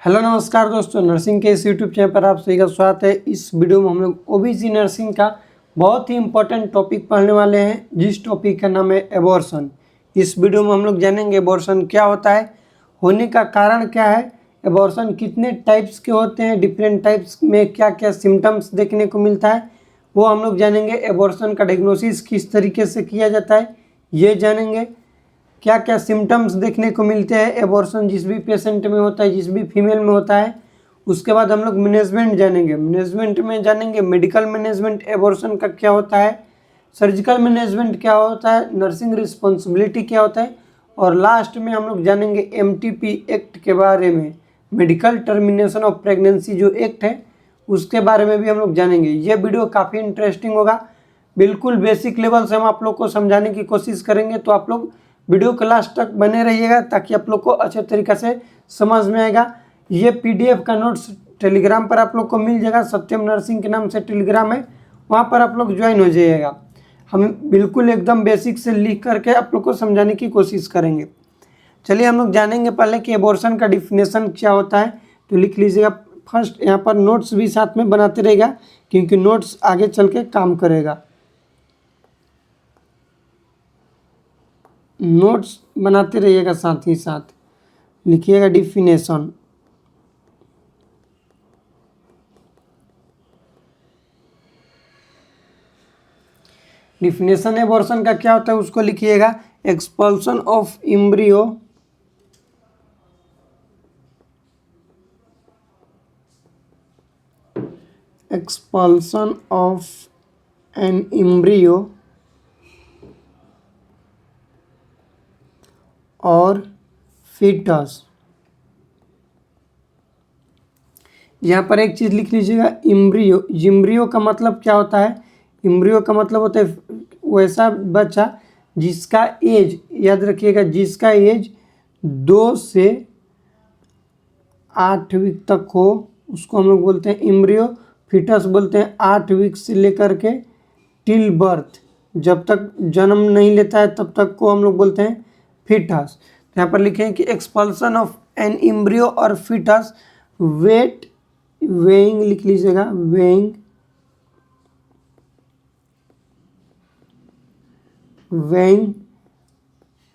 Hello नमस्कार दोस्तों, nursing के इस यूट्यूब चैनल पर आप सभी का स्वागत है। इस वीडियो में हम लोग ओबीजी नर्सिंग का बहुत ही इम्पोर्टेंट टॉपिक पढ़ने वाले हैं, जिस टॉपिक का नाम है एबॉर्शन। इस वीडियो में हम लोग जानेंगे एबॉर्शन क्या होता है, होने का कारण क्या है, एबॉर्शन कितने टाइप्स के होते हैं, डिफरेंट टाइप्स में क्या क्या सिम्टम्स देखने को मिलता है वो हम लोग जानेंगे। एबॉर्शन का डायग्नोसिस किस तरीके से किया जाता है ये जानेंगे। क्या क्या सिम्टम्स देखने को मिलते हैं एबॉर्शन जिस भी पेशेंट में होता है, जिस भी फीमेल में होता है। उसके बाद हम लोग मैनेजमेंट जानेंगे। मैनेजमेंट में जानेंगे मेडिकल मैनेजमेंट एबॉर्शन का क्या होता है, सर्जिकल मैनेजमेंट क्या होता है, नर्सिंग रिस्पॉन्सिबिलिटी क्या होता है, और लास्ट में हम लोग जानेंगे MTP एक्ट के बारे में, मेडिकल टर्मिनेशन ऑफ प्रेगनेंसी जो एक्ट है उसके बारे में भी हम लोग जानेंगे। ये वीडियो काफ़ी इंटरेस्टिंग होगा, बिल्कुल बेसिक लेवल से हम आप लोग को समझाने की कोशिश करेंगे, तो आप लोग वीडियो के लास्ट तक बने रहिएगा ताकि आप लोग को अच्छे तरीके से समझ में आएगा। ये PDF का नोट्स टेलीग्राम पर आप लोग को मिल जाएगा, सत्यम नर्सिंग के नाम से टेलीग्राम है, वहाँ पर आप लोग ज्वाइन हो जाइएगा। हम बिल्कुल एकदम बेसिक से लिख करके आप लोग को समझाने की कोशिश करेंगे। चलिए हम लोग जानेंगे पहले कि एबॉर्शन का डिफिनेशन क्या होता है, तो लिख लीजिएगा। फर्स्ट यहाँ पर नोट्स भी साथ में बनाते रहेगा क्योंकि नोट्स आगे चल के काम करेगा। नोट्स बनाते रहिएगा, साथ ही साथ लिखिएगा डिफिनेशन। डिफिनेशन एबॉर्शन का क्या होता है उसको लिखिएगा। Expulsion of embryo expulsion of an embryo और फीटस। यहाँ पर एक चीज़ लिख लीजिएगा, एम्ब्रियो। एम्ब्रियो का मतलब क्या होता है, एम्ब्रियो का मतलब होता है वैसा बच्चा जिसका एज, याद रखिएगा, जिसका एज 2 से 8 वीक तक हो उसको हम लोग बोलते हैं एम्ब्रियो। फीटस बोलते हैं 8 वीक से लेकर के टिल बर्थ, जब तक जन्म नहीं लेता है तब तक को हम लोग बोलते हैं फीटस। यहाँ पर लिखें कि एक्सपल्सन ऑफ एन एम्ब्रियो और फीटस वेइंग लिख लीजिएगा, वेइंग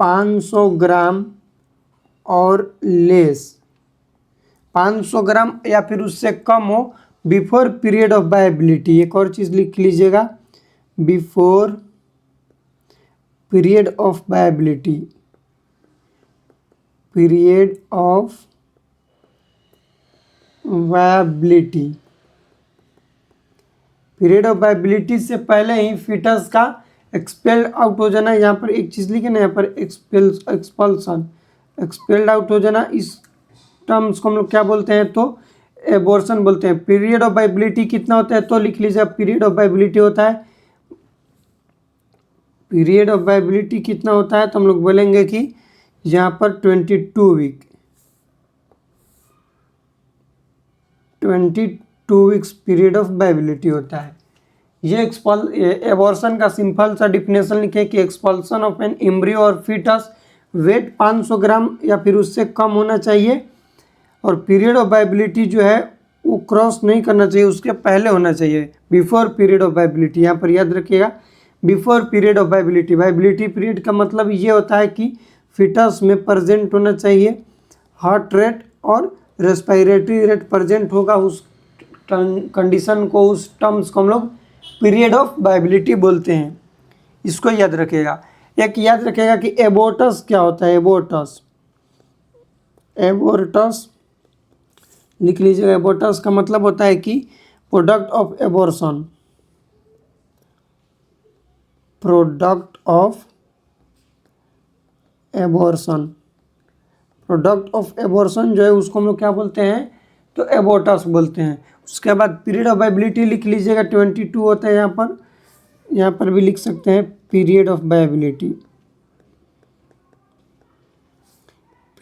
500 ग्राम और लेस, 500 ग्राम या फिर उससे कम हो बिफोर पीरियड ऑफ वायबिलिटी। एक और चीज़ लिख लीजिएगा, before period of viability, period of viability. Period of viability से पहले ही फीटस का एक्सपेल्ड आउट हो जाना। यहाँ पर एक चीज़ लिखे ना, यहाँ पर एक्सपल्सन, एक्सपेल्ड आउट हो जाना, इस टर्म्स को हम लोग क्या बोलते हैं, तो एबॉर्शन बोलते हैं। पीरियड ऑफ वायबिलिटी कितना होता है, तो लिख लीजिए, पीरियड ऑफ वायबिलिटी होता है, पीरियड ऑफ वायबिलिटी कितना होता है, तो हम लोग बोलेंगे कि यहाँ पर 22 week, 22 weeks period of viability होता है। ये एबॉर्शन का सिंपल सा डिफिनेशन लिखे कि एक्सपल्सन ऑफ एन एम्ब्रियो और फीटस, वेट 500 ग्राम या फिर उससे कम होना चाहिए, और पीरियड ऑफ वायबिलिटी जो है वो क्रॉस नहीं करना चाहिए, उसके पहले होना चाहिए, बिफोर पीरियड ऑफ वायबिलिटी। यहाँ पर याद रखिएगा, before period of viability. Viability period का मतलब ये होता है कि फीटस में प्रेजेंट होना चाहिए हार्ट रेट और रेस्पिरेटरी रेट प्रेजेंट होगा, उस कंडीशन को, उस टर्म्स को हम लोग पीरियड ऑफ वायबिलिटी बोलते हैं। इसको याद रखिएगा। एक याद रखिएगा कि एबॉर्टस क्या होता है, एबॉर्टस, एबॉर्टस लिख लीजिएगा। एबॉर्टस का मतलब होता है कि product of abortion, product of abortion, product of abortion जो है उसको हम लोग क्या बोलते हैं, तो एबॉर्टस बोलते हैं। उसके बाद पीरियड ऑफ वायबिलिटी लिख लीजिएगा, 22 होता है। यहाँ पर भी लिख सकते हैं period of viability,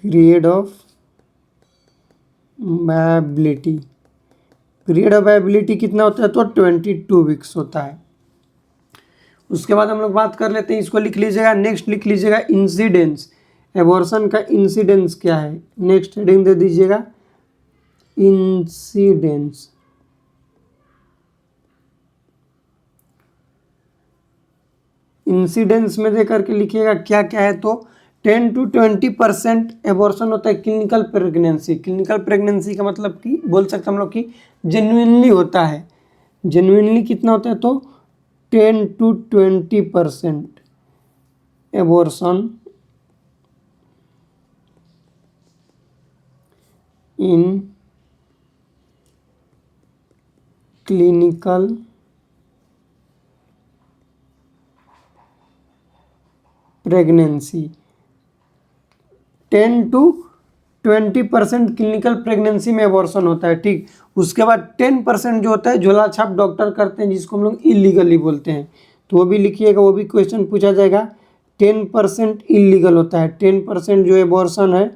period of viability. Period of viability कितना होता है, तो 22 वीक्स होता है। उसके बाद हम लोग बात कर लेते हैं, इसको लिख लीजिएगा। नेक्स्ट लिख लीजिएगा इंसिडेंस, एबॉर्शन का इंसिडेंस क्या है, नेक्स्ट हेडिंग दे दीजिएगा इंसिडेंस, इंसिडेंस में दे करके लिखिएगा क्या क्या है। तो 10 to 20% एबॉर्शन होता है क्लिनिकल प्रेगनेंसी। क्लिनिकल प्रेगनेंसी का मतलब कि बोल सकते हम लोग कि जेन्युइनली होता है। जेन्युइनली कितना होता है? तो 10 to 20% abortion in clinical pregnancy. 10 to 20% clinical pregnancy में एबॉर्शन होता है, ठीक। उसके बाद 10% जो होता है झोला छाप डॉक्टर करते हैं, जिसको हम लोग इलीगली बोलते हैं। तो वो भी लिखिएगा, वो भी क्वेश्चन पूछा जाएगा। 10% इलीगल होता है, 10% जो एबॉर्शन है,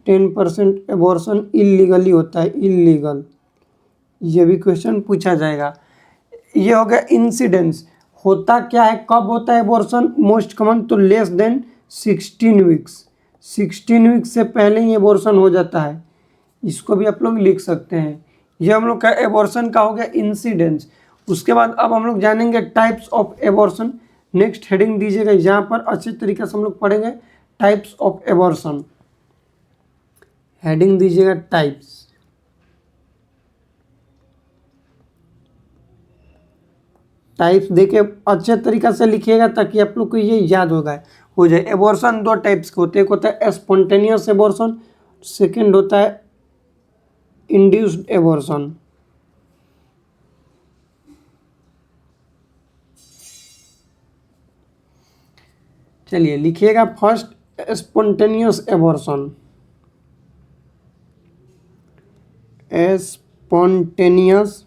10% एबॉर्शन इलीगली होता है, इलीगल। ये भी क्वेश्चन पूछा जाएगा। ये हो गया इंसिडेंस। होता क्या है, कब होता है एबॉर्शन? मोस्ट कॉमन तो लेस देन 16 वीक्स। 16 वीक्स से पहले ही एबॉर्शन हो जाता है। इसको भी आप लोग लिख सकते हैं। ये हम लोग का एबॉर्शन का हो गया इंसिडेंस। उसके बाद अब हम लोग जानेंगे types of abortion. Next heading दीजिएगा, यहाँ पर अच्छे तरीके से हम लोग पढ़ेंगे टाइप्स ऑफ एबॉर्शन। हेडिंग दीजिएगा टाइप्स। टाइप्स देके अच्छे तरीके से लिखिएगा ताकि आप लोग को ये याद हो जाए। एबॉर्शन दो टाइप्स के होते हैं, एक होता है स्पॉन्टेनियस एबॉर्शन, सेकंड होता है इंड्यूस्ड एबॉर्शन। चलिए लिखिएगा, first spontaneous abortion. Spontaneous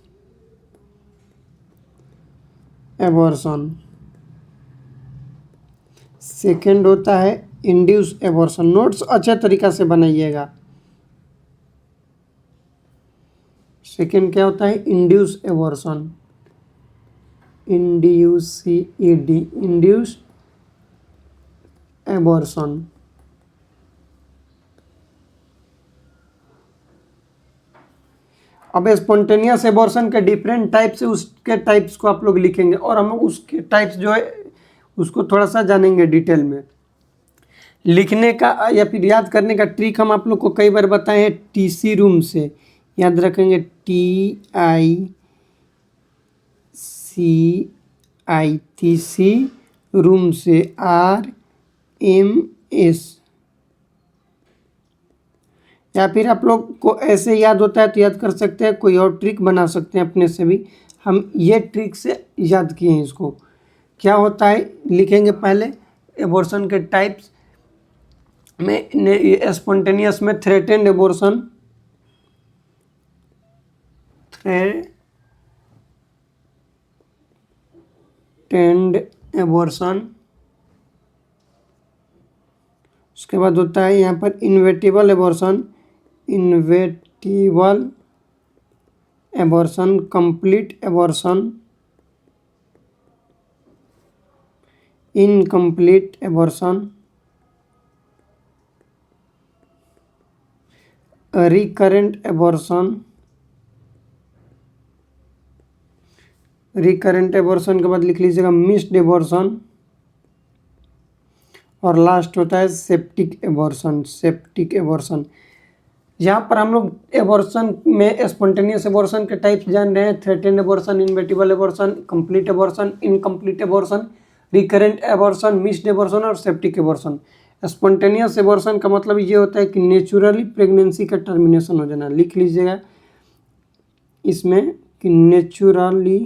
abortion. Second होता है इंड्यूस एबॉर्शन। नोट्स अच्छे तरीका से बनाइएगा। सेकेंड क्या होता है? Induce abortion, induce abortion. अब स्पॉन्टेनियस एबॉर्शन के डिफरेंट टाइप्स से उसके टाइप्स को आप लोग लिखेंगे और हम लोग उसके टाइप्स जो है उसको थोड़ा सा जानेंगे डिटेल में। लिखने का या फिर याद करने का ट्रिक हम आप लोग को कई बार बताए हैं, TC रूम से याद रखेंगे, TIC रूम से, RMS। या फिर आप लोग को ऐसे याद होता है तो याद कर सकते हैं, कोई और ट्रिक बना सकते हैं अपने से भी। हम ये ट्रिक से याद किए हैं इसको। क्या होता है लिखेंगे पहले एबॉर्शन के टाइप्स में। स्पॉन्टेनियस में थ्रेटेंड एबॉर्शन, उसके बाद होता है यहाँ पर inevitable abortion, complete abortion, incomplete abortion, recurrent abortion. Recurrent abortion के बाद लिख लीजिएगा मिस्ड एबॉर्शन, और लास्ट होता है सेप्टिक एबॉर्शन। यहाँ पर हम लोग एबॉर्शन में स्पॉन्टेनियस एबॉर्शन के टाइप्स जान रहे हैं। Threatened abortion, inevitable abortion, complete abortion, incomplete abortion, recurrent abortion, missed abortion और सेप्टिक एबॉर्शन। स्पॉन्टेनियस एबॉर्शन का मतलब ये होता है कि नेचुरली प्रेगनेंसी का टर्मिनेशन हो जाना। लिख लीजिएगा इसमें कि naturally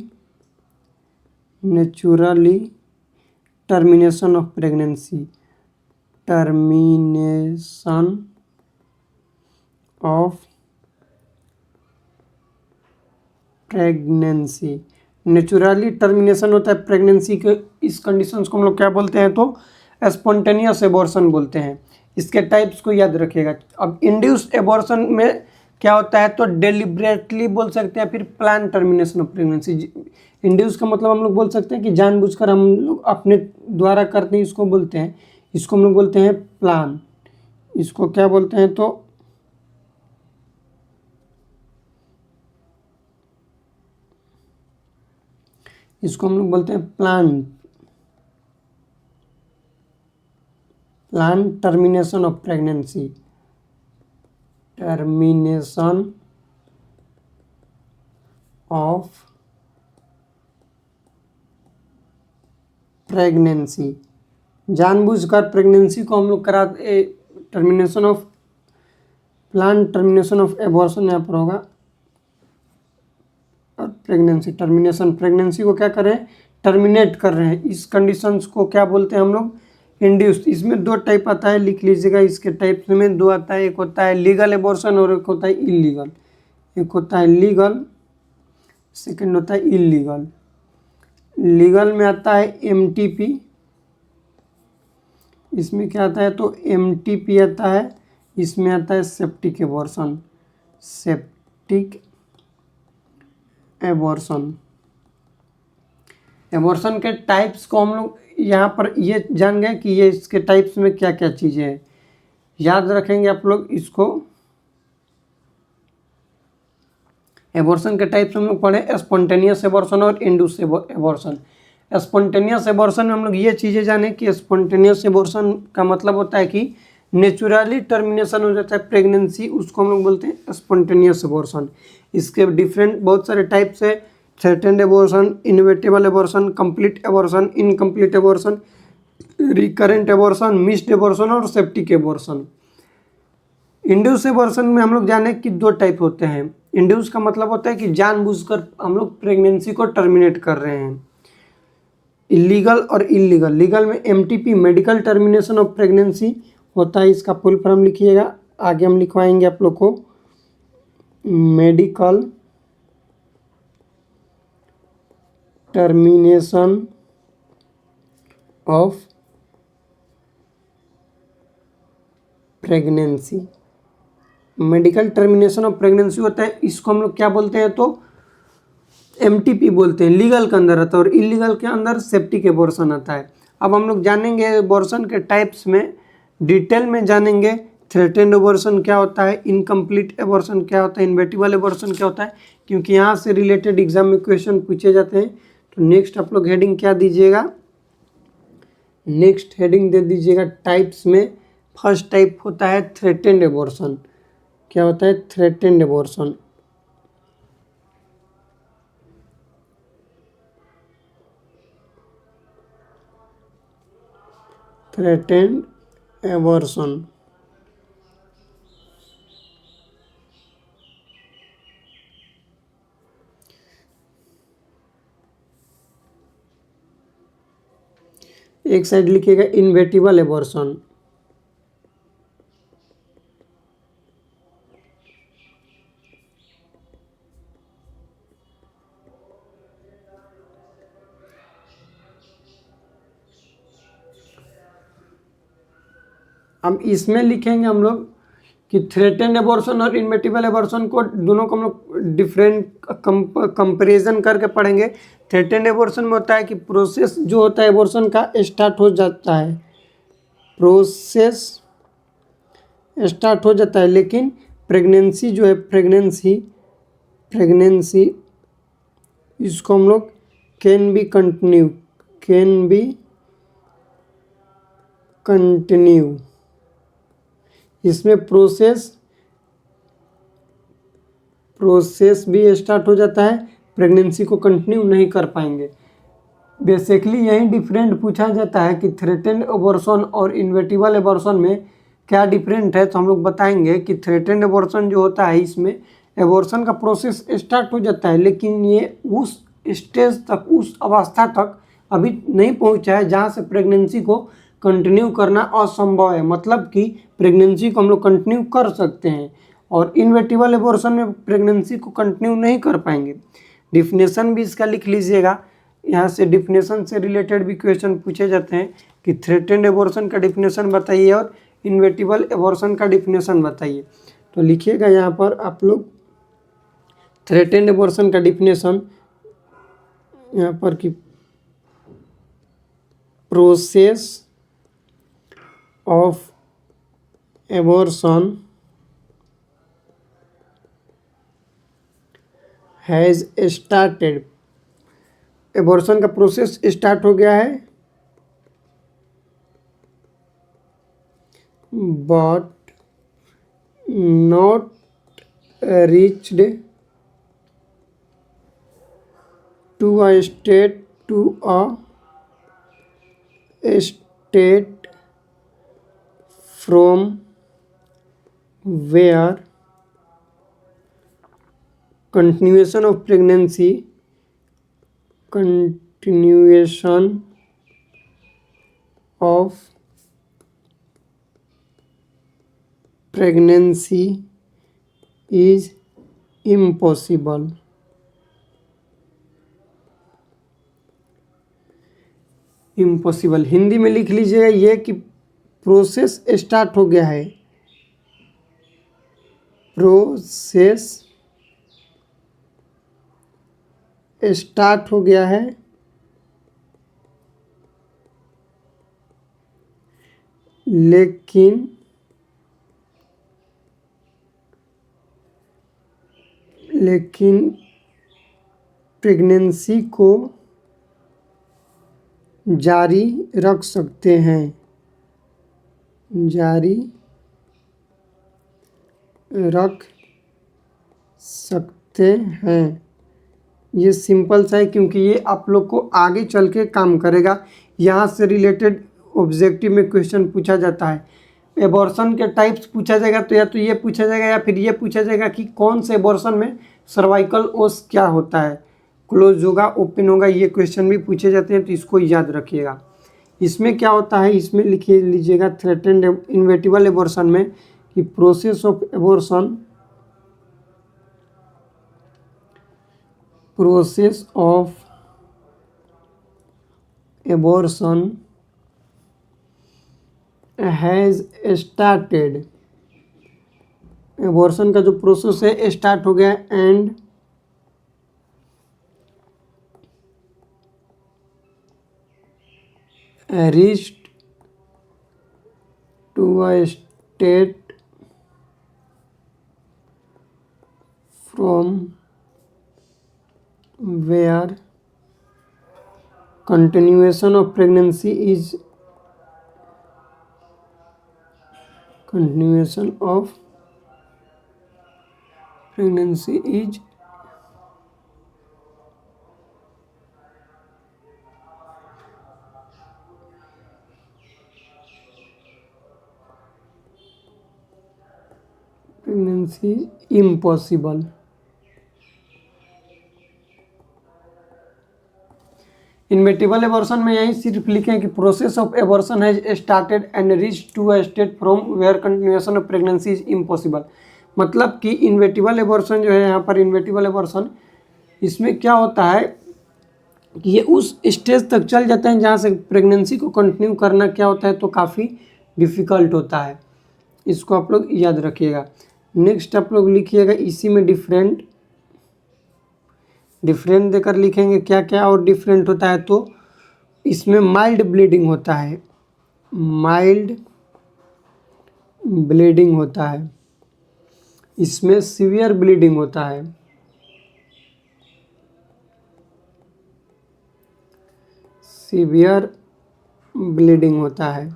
termination of pregnancy, naturally termination होता है प्रेगनेंसी के। इस कंडीशंस को हम लोग क्या बोलते हैं? तो स्पॉन्टेनियस एबॉर्शन बोलते हैं। इसके टाइप्स को याद रखिएगा। अब इंड्यूस्ड एबॉर्शन में क्या होता है? तो डेलिब्रेटली बोल सकते हैं, फिर plan termination of pregnancy. Induce का मतलब हम लोग बोल सकते हैं कि जानबूझकर हम लोग अपने द्वारा करते हैं, इसको बोलते हैं, इसको हम लोग बोलते हैं प्लान। इसको क्या बोलते हैं? तो इसको हम लोग बोलते हैं plant termination of pregnancy, termination of pregnancy. जानबूझकर प्रेगनेंसी को हम लोग कराते, termination of plant termination of abortion यहाँ पर होगा, और प्रेगनेंसी टर्मिनेशन, प्रेगनेंसी को क्या कर रहे हैं, टर्मिनेट कर रहे हैं। इस कंडीशंस को क्या बोलते हैं हम लोग, इंड्यूस्ड। इसमें दो टाइप आता है, लिख लीजिएगा, इसके टाइप्स में दो आता है, एक होता है लीगल एबॉर्शन और एक होता है इलीगल। एक होता है लीगल, सेकंड होता है इलीगल। लीगल में आता है एमटीपी, इसमें क्या आता है तो एमटीपी आता है, इसमें आता है septic abortion, septic abortion. Abortion के टाइप्स को हम लोग यहाँ पर ये जान गए कि ये इसके टाइप्स में क्या क्या चीज़ें हैं, याद रखेंगे आप लोग इसको। एबॉर्शन के टाइप्स हम लोग पढ़े, स्पॉन्टेनियस एबॉर्शन और इंड्यूस एबॉर्शन। स्पॉन्टेनियस एबॉर्शन में हम लोग ये चीज़ें जाने कि स्पॉन्टेनियस एबॉर्शन का मतलब होता है कि नेचुरली टर्मिनेशन हो जाता है प्रेगनेंसी, उसको हम लोग बोलते हैं स्पॉन्टेनियस एबॉर्शन। इसके डिफरेंट बहुत सारे टाइप्स है, threatened abortion, inevitable abortion, complete abortion, incomplete abortion, recurrent abortion, missed abortion और सेप्टिक एबॉर्शन। इंड्यूस एबॉर्शन में हम लोग जाने कि दो टाइप होते हैं। इंड्यूस का मतलब होता है कि जानबूझकर हम लोग प्रेगनेंसी को टर्मिनेट कर रहे हैं। इलीगल और इलीगल, लीगल में MTP medical termination of pregnancy होता है, इसका फुल फॉर्म लिखिएगा, आगे हम लिखवाएंगे आप लोग को, medical termination of pregnancy. Medical termination of pregnancy होता है, इसको हम लोग क्या बोलते हैं तो एमटीपी बोलते हैं, लीगल के अंदर आता है, और इलीगल के अंदर सेप्टिक एबॉर्शन आता है। अब हम लोग जानेंगे एबॉर्शन के टाइप्स में, डिटेल में जानेंगे। थ्रेटेंड एबॉर्शन क्या होता है, इनकम्प्लीट एबॉर्शन क्या होता है, इनवेटिबल एबॉर्शन क्या होता है, क्योंकि यहाँ से रिलेटेड एग्जाम में क्वेश्चन पूछे जाते हैं। तो नेक्स्ट आप लोग हेडिंग क्या दीजिएगा, नेक्स्ट हेडिंग दे दीजिएगा टाइप्स में। फर्स्ट टाइप होता है थ्रेटेंड एबॉर्शन। क्या होता है थ्रेटेंड एबॉर्शन, थ्रेटेंड एबॉर्शन एक साइड लिखिएगा इनवेटिबल एबॉर्शन। अब इसमें लिखेंगे हम लोग कि थ्रेटेंड एबॉर्शन और इनवेटिबल एबॉर्शन को दोनों को हम लोग डिफरेंट कंपैरिजन करके पढ़ेंगे। थ्रेटेंड एबॉर्शन में होता है कि प्रोसेस जो होता है एबॉर्शन का स्टार्ट हो जाता है, प्रोसेस स्टार्ट हो जाता है, लेकिन प्रेगनेंसी जो है प्रेगनेंसी इसको हम लोग कैन बी कंटिन्यू, इसमें प्रोसेस भी स्टार्ट हो जाता है, प्रेगनेंसी को कंटिन्यू नहीं कर पाएंगे। बेसिकली यही डिफरेंट पूछा जाता है कि थ्रेटेंड एबॉर्शन और इनवेटिबल एबॉर्शन में क्या डिफरेंट है, तो हम लोग बताएंगे कि थ्रेटेंड एबॉर्शन जो होता है इसमें एबॉर्शन का प्रोसेस स्टार्ट हो जाता है, लेकिन ये उस स्टेज तक, उस अवस्था तक अभी नहीं पहुंचा है जहां से प्रेगनेंसी को कंटिन्यू करना असंभव है। मतलब कि प्रेगनेंसी को हम लोग कंटिन्यू कर सकते हैं, और इनवेटिबल एबॉर्शन में प्रेगनेंसी को कंटिन्यू नहीं कर पाएंगे। डिफिनेशन भी इसका लिख लीजिएगा, यहाँ से डिफिनेशन से रिलेटेड भी क्वेश्चन पूछे जाते हैं कि थ्रेटेंड एबॉर्शन का डिफिनेशन बताइए और इनवेटिबल एबॉर्शन का डिफिनेशन बताइए। तो लिखिएगा यहाँ पर आप लोग थ्रेटेंड एबॉर्शन का डिफिनेशन यहाँ पर कि process of abortion has started, abortion का प्रोसेस स्टार्ट हो गया है, but not reached to a state from where continuation of pregnancy is impossible. Impossible Hindi में लिख लीजिएगा ये कि प्रोसेस स्टार्ट हो गया है, प्रोसेस स्टार्ट हो गया है, लेकिन प्रेगनेंसी को जारी रख सकते हैं, जारी रख सकते हैं। ये सिंपल सा है क्योंकि ये आप लोग को आगे चल के काम करेगा। यहाँ से रिलेटेड ऑब्जेक्टिव में क्वेश्चन पूछा जाता है। एबॉर्शन के टाइप्स पूछा जाएगा तो या तो ये पूछा जाएगा या फिर ये पूछा जाएगा कि कौन से एबॉर्शन में सर्वाइकल ओस क्या होता है, क्लोज होगा ओपन होगा, ये क्वेश्चन भी पूछे जाते हैं तो इसको याद रखिएगा। इसमें क्या होता है, इसमें लिखिए लीजिएगा थ्रेटेंड इनवेटिबल एबॉर्शन में कि process of abortion has started. Abortion का जो प्रोसेस है स्टार्ट हो गया and reached to a state from where continuation of pregnancy is impossible. Inevitable abortion में यही सिर्फ लिखें कि process of abortion has started and reach to a state from where continuation of pregnancy is impossible. मतलब कि इनवेटिबल abortion जो है यहाँ पर इनवेटिबल एबॉर्शन, इसमें क्या होता है कि ये उस स्टेज तक चल जाते हैं जहाँ से प्रेगनेंसी को कंटिन्यू करना क्या होता है तो काफ़ी डिफ़िकल्ट होता है। इसको आप लोग याद रखिएगा। नेक्स्ट आप लोग लिखिएगा इसी में डिफरेंट देकर लिखेंगे क्या क्या और डिफरेंट होता है। तो इसमें माइल्ड ब्लीडिंग होता है, माइल्ड ब्लीडिंग होता है, इसमें सीवियर ब्लीडिंग होता है, सीवियर ब्लीडिंग होता है।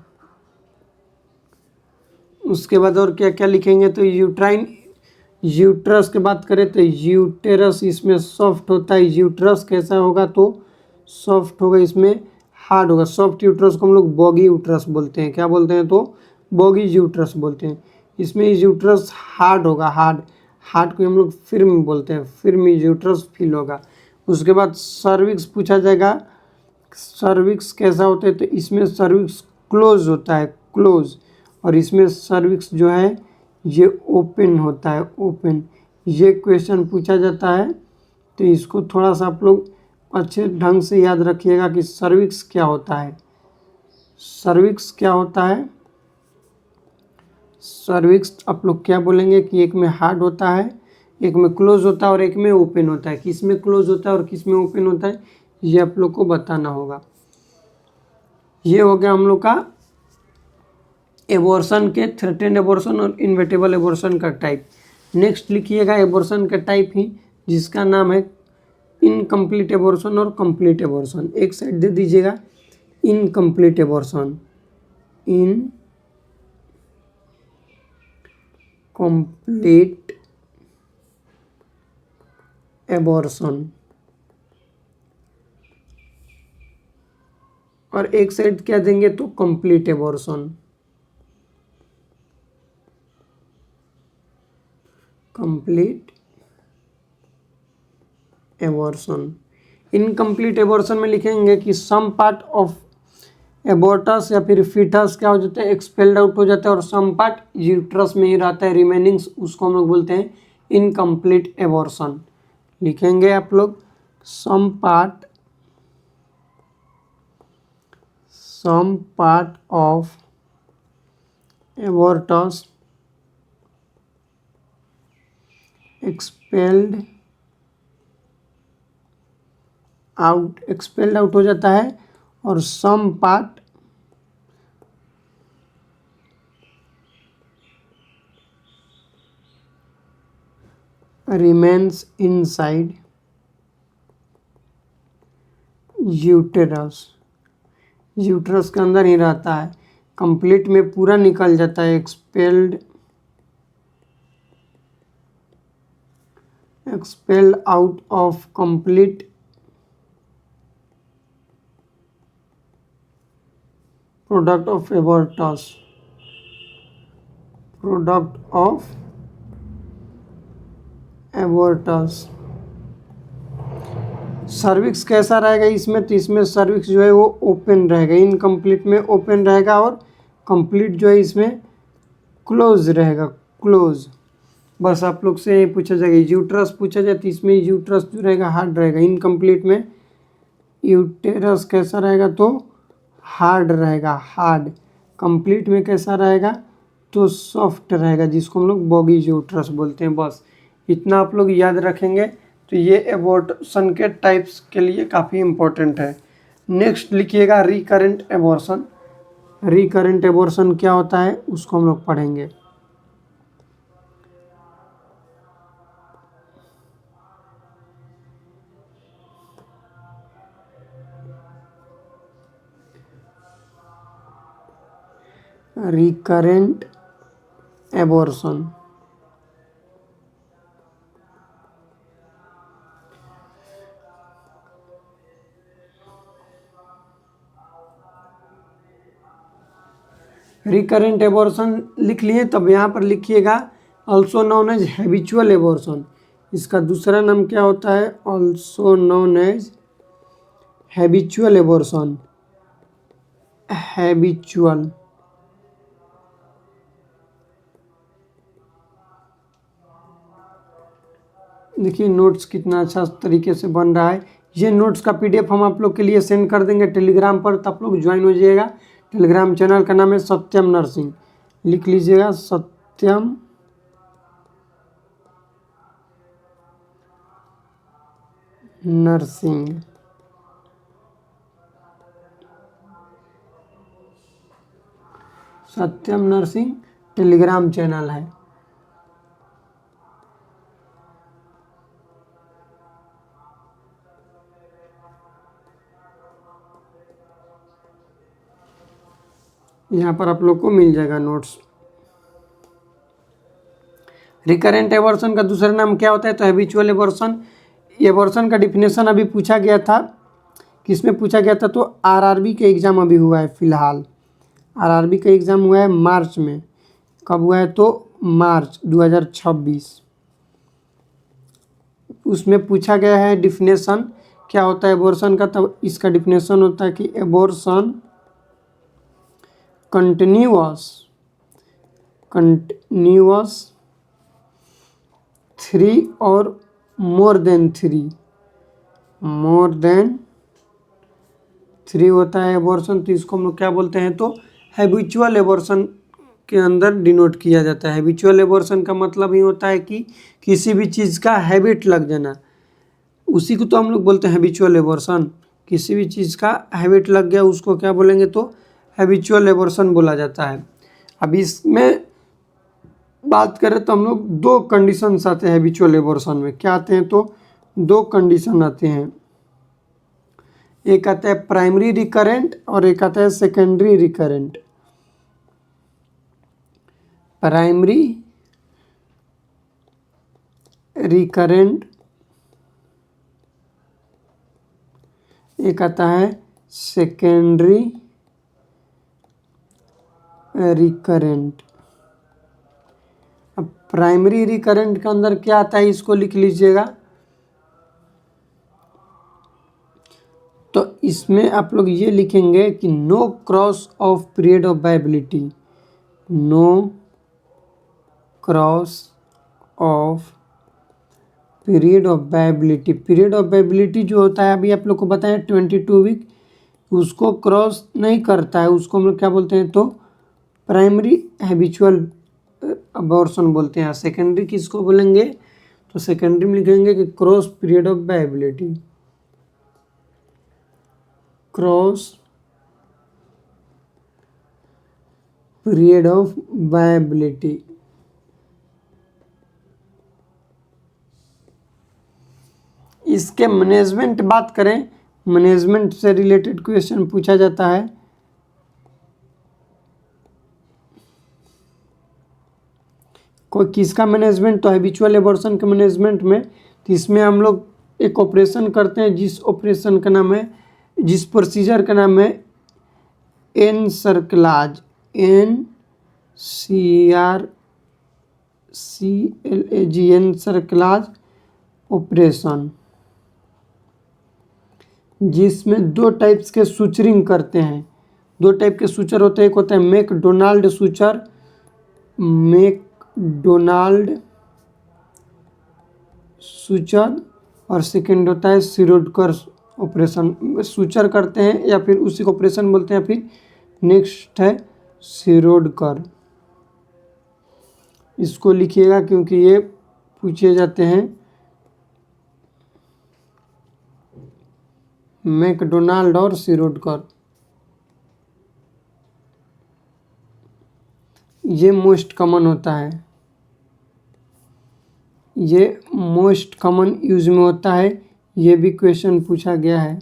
उसके बाद और क्या क्या लिखेंगे तो यूट्रस की बात करें तो यूटेरस इसमें सॉफ्ट होता है। यूट्रस कैसा होगा तो सॉफ्ट होगा, इसमें हार्ड होगा। सॉफ्ट यूट्रस को हम लोग बॉगी यूट्रस बोलते हैं। क्या बोलते हैं तो बॉगी यूट्रस बोलते हैं। इसमें यूट्रस हार्ड होगा, हार्ड को हम लोग फिर्म बोलते हैं, फिर्म यूट्रस फील होगा। उसके बाद सर्विक्स पूछा जाएगा, सर्विक्स कैसा होता है तो इसमें सर्विक्स क्लोज होता है, क्लोज, और इसमें सर्विक्स जो है ये ओपन होता है, ओपन। ये क्वेश्चन पूछा जाता है तो इसको थोड़ा सा आप लोग अच्छे ढंग से याद रखिएगा कि सर्विक्स क्या होता है। सर्विक्स क्या होता है, सर्विक्स आप लोग क्या बोलेंगे कि एक में हार्ड होता है, एक में क्लोज होता है और एक में ओपन होता है। किस में क्लोज होता है और किस में ओपन होता है ये आप लोग को बताना होगा। ये हो गया हम लोग का एबॉर्शन के थ्रेटेंड एबॉर्शन और इनवेटेबल एबॉर्शन का टाइप। नेक्स्ट लिखिएगा एबॉर्शन का टाइप ही जिसका नाम है इनकम्प्लीट एबॉर्शन और कंप्लीट एबॉर्शन। एक साइड दे दीजिएगा इनकम्प्लीट एबॉर्शन, इनकम्प्लीट एबॉर्शन, और एक साइड क्या देंगे तो complete abortion, complete abortion. Incomplete abortion में लिखेंगे कि सम पार्ट ऑफ एबॉर्टस या फिर फीटस क्या हो जाता है, एक्सपेल्ड आउट हो जाता है, और सम पार्ट यूट्रस में ही रहता है, रिमेनिंग्स उसको हम लोग बोलते हैं इनकम्प्लीट एबॉर्शन। लिखेंगे आप लोग some part of abortus expelled out हो जाता है, और some part remains inside uterus, uterus के अंदर ही रहता है, कंप्लीट में पूरा निकल जाता है, expelled out of complete product of abortus, product of abortus. Cervix कैसा रहेगा इसमें, तो इसमें सर्विक्स जो है वो ओपन रहेगा, इनकम्प्लीट में ओपन रहेगा, और कंप्लीट जो है इसमें क्लोज रहेगा, क्लोज। बस आप लोग से पूछा जाएगा, यूट्रस पूछा जाए तो इसमें यूट्रस जो रहेगा हार्ड रहेगा, इनकम्प्लीट में यूटेरस कैसा रहेगा तो हार्ड रहेगा, हार्ड। कंप्लीट में कैसा रहेगा तो सॉफ्ट रहेगा, जिसको हम लोग बॉगी यूट्रस बोलते हैं। बस इतना आप लोग याद रखेंगे तो ये एबॉर्शन के टाइप्स के लिए काफ़ी इम्पोर्टेंट है। नेक्स्ट लिखिएगा रिकरेंट एबॉर्शन। रिकरेंट एबॉर्शन क्या होता है उसको हम लोग पढ़ेंगे। रिकरेंट एबॉर्शन रिकरेंट एबॉर्शन लिख लिए, तब यहाँ पर लिखिएगा also known as habitual abortion. इसका दूसरा नाम क्या होता है, also known as habitual abortion. Habitual देखिए नोट्स कितना अच्छा तरीके से बन रहा है। ये नोट्स का पीडीएफ हम आप लोग के लिए सेंड कर देंगे टेलीग्राम पर, तो आप लोग ज्वाइन हो जाइएगा। टेलीग्राम चैनल का नाम है सत्यम नर्सिंग, लिख लीजिएगा सत्यम नर्सिंग। सत्यम नर्सिंग टेलीग्राम चैनल है। यहाँ पर आप लोग को मिल जाएगा नोट्स। रिकरेंट एबॉर्शन का दूसरा नाम क्या होता है तो हैबिचुअल एबॉर्शन। एबॉर्शन का डिफिनेशन अभी पूछा गया था, किसमें पूछा गया था तो आरआरबी के एग्ज़ाम अभी हुआ है फिलहाल। आरआरबी का एग्ज़ाम हुआ है मार्च में। कब हुआ है तो मार्च 2026। उसमें पूछा गया है डिफिनेशन क्या होता है एबॉर्शन का, तब इसका डिफिनेशन होता है कि एबॉर्शन कंटिन्यूअस 3 और मोर देन 3 होता है एबॉर्शन, तो इसको हम लोग क्या बोलते हैं तो हैबिचुअल एबॉर्शन के अंदर डिनोट किया जाता है। हैबिचुअल एबॉर्शन का मतलब ही होता है कि किसी भी चीज़ का हैबिट लग जाना, उसी को तो हम लोग बोलते हैं हैबिचुअल एबॉर्शन। किसी भी चीज़ का हैबिट लग गया उसको क्या बोलेंगे तो हैबिचुअल एबॉर्शन बोला जाता है। अब इसमें बात करें तो हम लोग 2 कंडीशंस आते हैं हैबिचुअल एबॉर्शन में। क्या आते हैं तो दो कंडीशन आते हैं, एक आता है प्राइमरी रिकरेंट और एक आता है सेकेंडरी रिकरेंट। प्राइमरी रिकरेंट, एक आता है सेकेंडरी रिकरेंट। अब प्राइमरी रिकरेंट के अंदर क्या आता है इसको लिख लीजिएगा। तो इसमें आप लोग ये लिखेंगे कि no cross of period of viability, no cross of period of viability. Period of viability जो होता है अभी आप लोग को बताया 22 वीक, उसको क्रॉस नहीं करता है, उसको हम लोग क्या बोलते हैं तो प्राइमरी हैबिचुअल अबॉर्शन बोलते हैं। सेकेंडरी किसको बोलेंगे तो सेकेंडरी में लिखेंगे कि cross period of viability, cross period of viability. इसके मैनेजमेंट बात करें, मैनेजमेंट से रिलेटेड क्वेश्चन पूछा जाता है। कोई किसका मैनेजमेंट तो हैबिचुअल एबॉर्शन के मैनेजमेंट में, तो इसमें हम लोग एक ऑपरेशन करते हैं जिस ऑपरेशन का नाम है, जिस प्रोसीजर का नाम है एनसर्कलाज, NCRCLAG, एनसर्कलाज ऑपरेशन, जिसमें दो टाइप्स के सूचरिंग करते हैं। दो टाइप के सूचर होते हैं, एक होता है मैकडोनाल्ड सूचर, मैकडोनाल्ड सूचर, और सेकंड होता है शिरोडकर ऑपरेशन। सूचर करते हैं या फिर उसी को ऑपरेशन बोलते हैं। फिर नेक्स्ट है शिरोडकर, इसको लिखिएगा क्योंकि ये पूछे जाते हैं। मैकडोनाल्ड और शिरोडकर, ये मोस्ट कॉमन होता है, ये मोस्ट कॉमन यूज में होता है। ये भी क्वेश्चन पूछा गया है,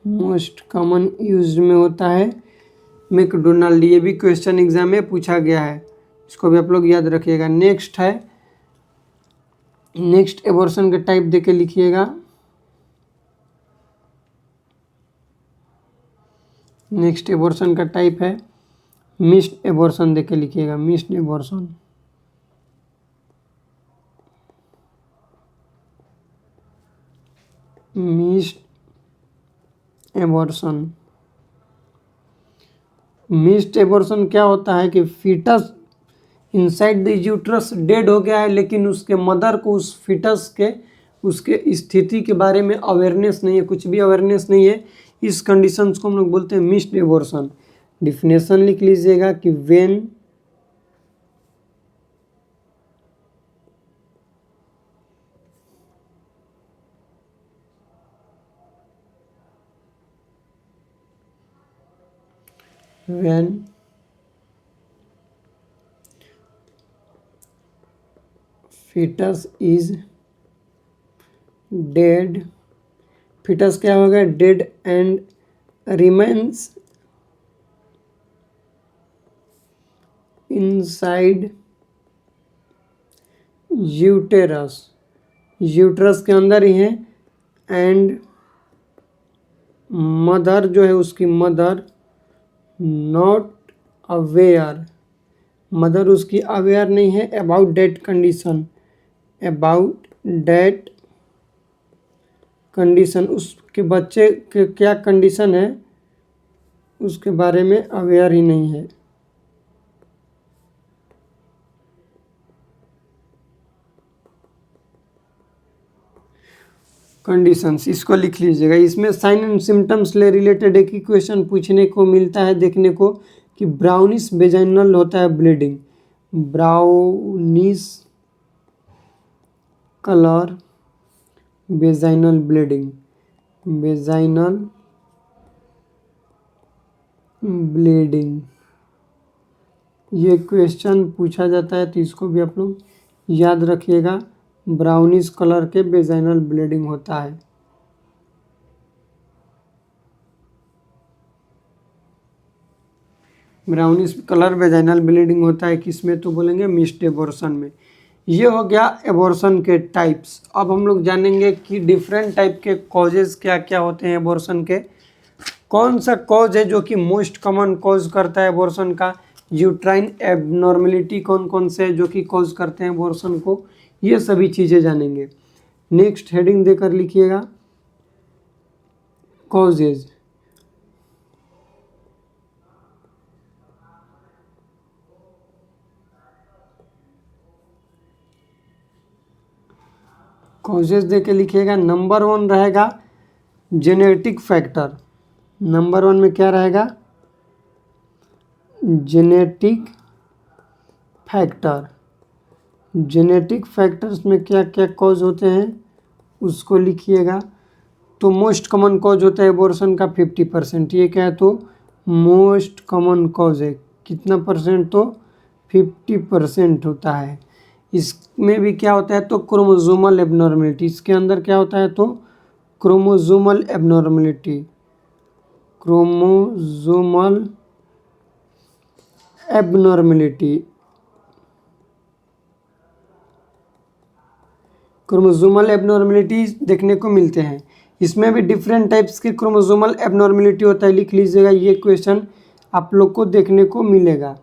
मोस्ट कॉमन यूज में होता है मैकडोनाल्ड। ये भी क्वेश्चन एग्जाम में पूछा गया है, इसको भी आप लोग याद रखिएगा। नेक्स्ट है, नेक्स्ट एबॉर्शन का टाइप देके लिखिएगा। नेक्स्ट एबॉर्शन का टाइप है मिस्ड एबॉर्शन, देके लिखिएगा missed abortion. Missed abortion, missed abortion क्या होता है कि foetus inside the uterus dead हो गया है, लेकिन उसके मदर को उस फीटस के उसके स्थिति के बारे में अवेयरनेस नहीं है, कुछ भी अवेयरनेस नहीं है। इस कंडीशंस को हम लोग बोलते हैं मिस्ड एबॉर्शन। डिफिनेशन लिख लीजिएगा कि when fetus is dead, fetus क्या हो गया dead and remains inside uterus, uterus के अंदर ही है, एंड मदर जो है उसकी मदर नॉट अवेयर, मदर उसकी अवेयर नहीं है about that condition, about that condition, उसके बच्चे के क्या कंडीशन है उसके बारे में अवेयर ही नहीं है। कंडीशंस इसको लिख लीजिएगा। इसमें साइन एंड सिम्टम्स से रिलेटेड एक ही क्वेश्चन पूछने को मिलता है देखने को कि ब्राउनिश वेजाइनल होता है bleeding, brownish colour vaginal bleeding, vaginal bleeding, ये क्वेश्चन पूछा जाता है, तो इसको भी आप लोग याद रखिएगा ब्राउनिश कलर के वेजाइनल ब्लीडिंग होता है। ब्राउनिश कलर वेजाइनल ब्लीडिंग होता है किसमें, तो बोलेंगे मिस्ड एबॉर्शन में। ये हो गया एबॉर्शन के टाइप्स। अब हम लोग जानेंगे कि डिफरेंट टाइप के कॉजेज क्या क्या होते हैं एबॉर्शन के। कौन सा कॉज है जो कि मोस्ट कॉमन कॉज करता है एबॉर्शन का। यूट्राइन एबनॉर्मेलिटी कौन कौन से जो कि कॉज करते हैं एबॉर्शन को, ये सभी चीज़ें जानेंगे। नेक्स्ट हेडिंग देकर लिखिएगा कॉजेज। कॉजेज दे के लिखिएगा। नंबर 1 रहेगा जेनेटिक फैक्टर। नंबर 1 में क्या रहेगा, जेनेटिक फैक्टर। जेनेटिक फैक्टर्स में क्या क्या कॉज होते हैं उसको लिखिएगा। तो मोस्ट कॉमन कॉज होता है एबॉर्शन का 50%। ये क्या है, तो मोस्ट कॉमन कॉज है। कितना परसेंट, तो 50% होता है। इसमें भी क्या होता है, तो क्रोमोसोमल एबनॉर्मेलिटी। इसके अंदर क्या होता है, तो chromosomal abnormality. Chromosomal abnormality, chromosomal abnormality देखने को मिलते हैं। इसमें भी डिफरेंट टाइप्स के क्रोमोसोमल एबनॉर्मेलिटी होता है। लिख लीजिएगा, ये क्वेश्चन आप लोग को देखने को मिलेगा।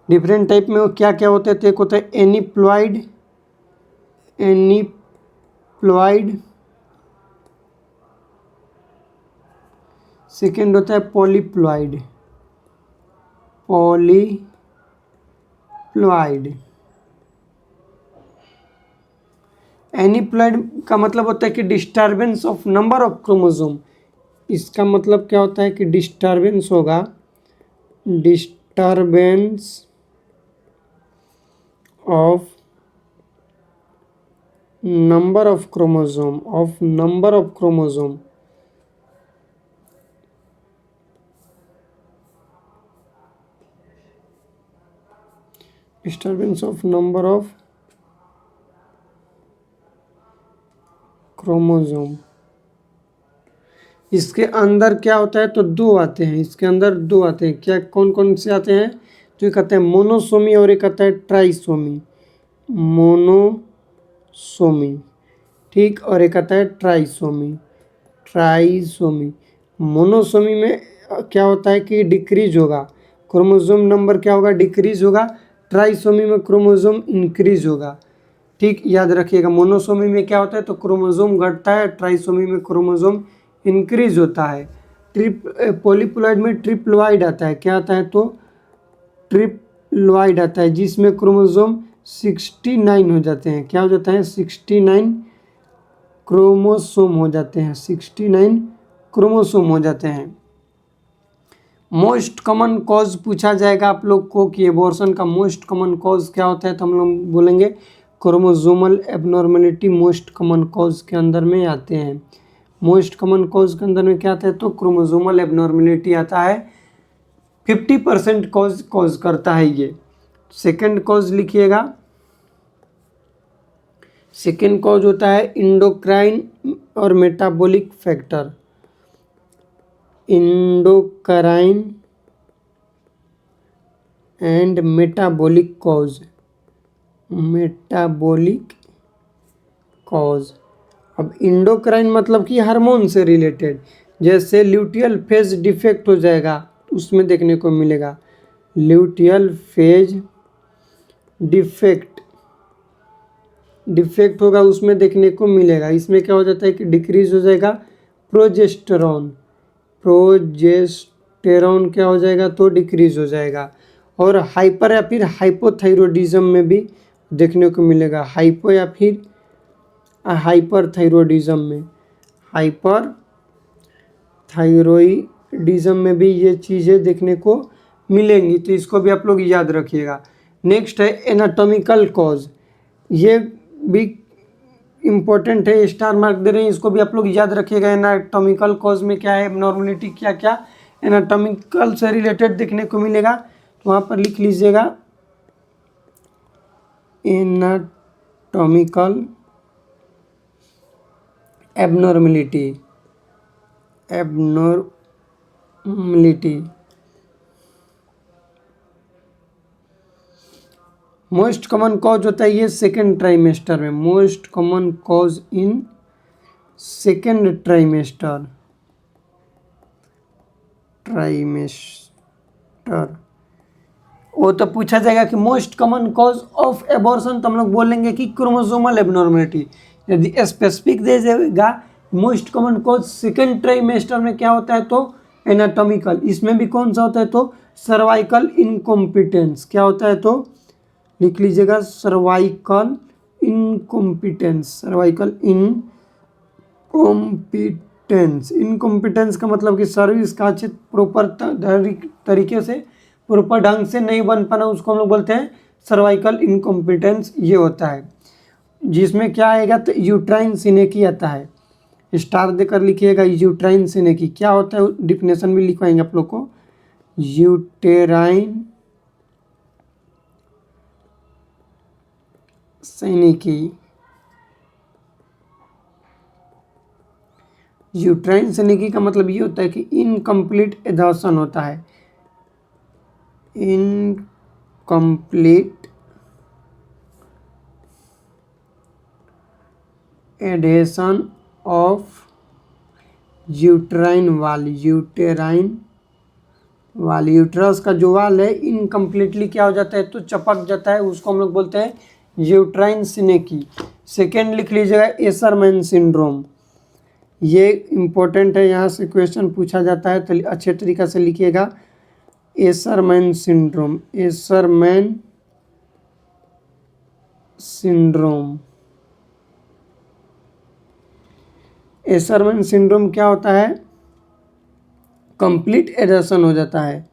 डिफरेंट टाइप में वो क्या क्या होते हैं, तो एक होता है एनीप्लॉइड। एनीप्लॉइड। सेकेंड होता है पॉलीप्लॉइड। पॉलीप्लॉइड। एनीप्लॉइड का मतलब होता है कि disturbance of number of chromosome. इसका मतलब क्या होता है कि डिस्टर्बेंस होगा, disturbance of number of chromosome, of number of chromosome. Disturbance of number of chromosome. इसके अंदर क्या होता है, तो दो आते हैं। इसके अंदर दो आते हैं। क्या, कौन कौन से आते हैं, तो एक आता है मोनोसोमी और एक आता है ट्राइसोमी। मोनोसोमी, ठीक, और एक आता है ट्राइसोमी। ट्राइसोमी। मोनोसोमी में क्या होता है कि डिक्रीज होगा, क्रोमोसोम नंबर क्या होगा, डिक्रीज होगा। ट्राइसोमी में क्रोमोसोम इंक्रीज होगा। ठीक, याद रखिएगा। मोनोसोमी में क्या होता है, तो क्रोमोसोम घटता है। ट्राइसोमी में क्रोमोसोम इंक्रीज होता है। पॉलीप्लॉइड में ट्रिप्लॉइड आता है। क्या आता है, तो ट्रिप्लॉइड आता है, जिसमें क्रोमोसोम 69 हो जाते हैं। क्या हो जाता है, 69 क्रोमोसोम हो जाते हैं। 69 क्रोमोसोम हो जाते हैं। मोस्ट कॉमन कॉज पूछा जाएगा आप लोग को कि एबॉर्शन का मोस्ट कॉमन कॉज क्या होता है, तो हम लोग बोलेंगे chromosomal abnormality most common cause के अंदर में आते हैं। मोस्ट कॉमन कॉज के अंदर में क्या आता है, तो क्रोमोसोमल एबनॉर्मेलिटी आता है। 50% कॉज करता है ये। सेकंड कॉज लिखिएगा। सेकंड कॉज होता है इंडोक्राइन और metabolic factor. Endocrine and metabolic cause. Metabolic cause. अब इंडोक्राइन मतलब कि हार्मोन से रिलेटेड, जैसे ल्यूटियल फेज डिफेक्ट हो जाएगा उसमें देखने को मिलेगा। ल्यूटियल फेज डिफेक्ट होगा उसमें देखने को मिलेगा। इसमें क्या हो जाता है कि डिक्रीज हो जाएगा प्रोजेस्टेरॉन। प्रोजेस्टेरॉन क्या हो जाएगा, तो डिक्रीज हो जाएगा। और हाइपर या फिर हाइपोथायरॉयडिज्म में भी देखने को मिलेगा। हाइपो या फिर हाइपर थायरॉयडिज्म में, हाइपर थायरॉयडिज्म में भी ये चीज़ें देखने को मिलेंगी। तो इसको भी आप लोग याद रखिएगा। नेक्स्ट है एनाटॉमिकल कॉज। ये भी इम्पोर्टेंट है, स्टार मार्क दे रहे हैं, इसको भी आप लोग याद रखिएगा। एनाटॉमिकल कॉज में क्या है, एबनॉर्मेलिटी क्या क्या एनाटॉमिकल से रिलेटेड देखने को मिलेगा, तो वहाँ पर लिख लीजिएगा। Anatomical abnormality most common cause होता है ये सेकेंड ट्राइमेस्टर में, most common cause in second trimester वो तो पूछा जाएगा कि most common cause of abortion, तो हम लोग बोलेंगे कि क्रोमोसोमल एबनॉर्मलिटी। यदि स्पेसिफिक दे देगा most common cause second trimester में क्या होता है तो एनाटॉमिकल, इसमें भी कौन सा होता है तो सर्वाइकल इनकॉम्पिटेंस, क्या होता है तो लिख लीजिएगा सर्वाइकल इनकॉम्पिटेंस, सर्वाइकल इनकॉम्पिटेंस का मतलब कि सर्विस का अच्छे प्रॉपर तरीके से प्रॉपर ढंग से नहीं बन पाना, उसको हम लोग बोलते हैं सर्वाइकल इनकॉम्पिटेंस। ये होता है जिसमें क्या आएगा तो यूट्राइन सिनेकी आता है, स्टार देकर लिखिएगा यूट्राइन सिनेकी क्या होता है, डिफिनेशन भी लिखवाएंगे आप लोग को। यूटेराइन सिनेकी, यूट्राइन सिनेकी का मतलब ये होता है कि इनकम्प्लीट एडॉप्शन होता है, इनकम्प्लीट एडेशन ऑफ यूट्राइन वाल, यूटेराइन वाल, यूट्रस का जो वाल है इनकम्प्लीटली क्या हो जाता है तो चपक जाता है, उसको हम लोग बोलते हैं यूट्राइन सिनेकी। सेकेंड लिख लीजिएगा एसरमैन सिंड्रोम, ये इम्पोर्टेंट है, यहाँ से क्वेश्चन पूछा जाता है तो अच्छे तरीक़े से लिखिएगा एसरमैन सिंड्रोम, एसरमैन सिंड्रोम। एसरमैन सिंड्रोम क्या होता है, कंप्लीट एडेशन हो जाता है,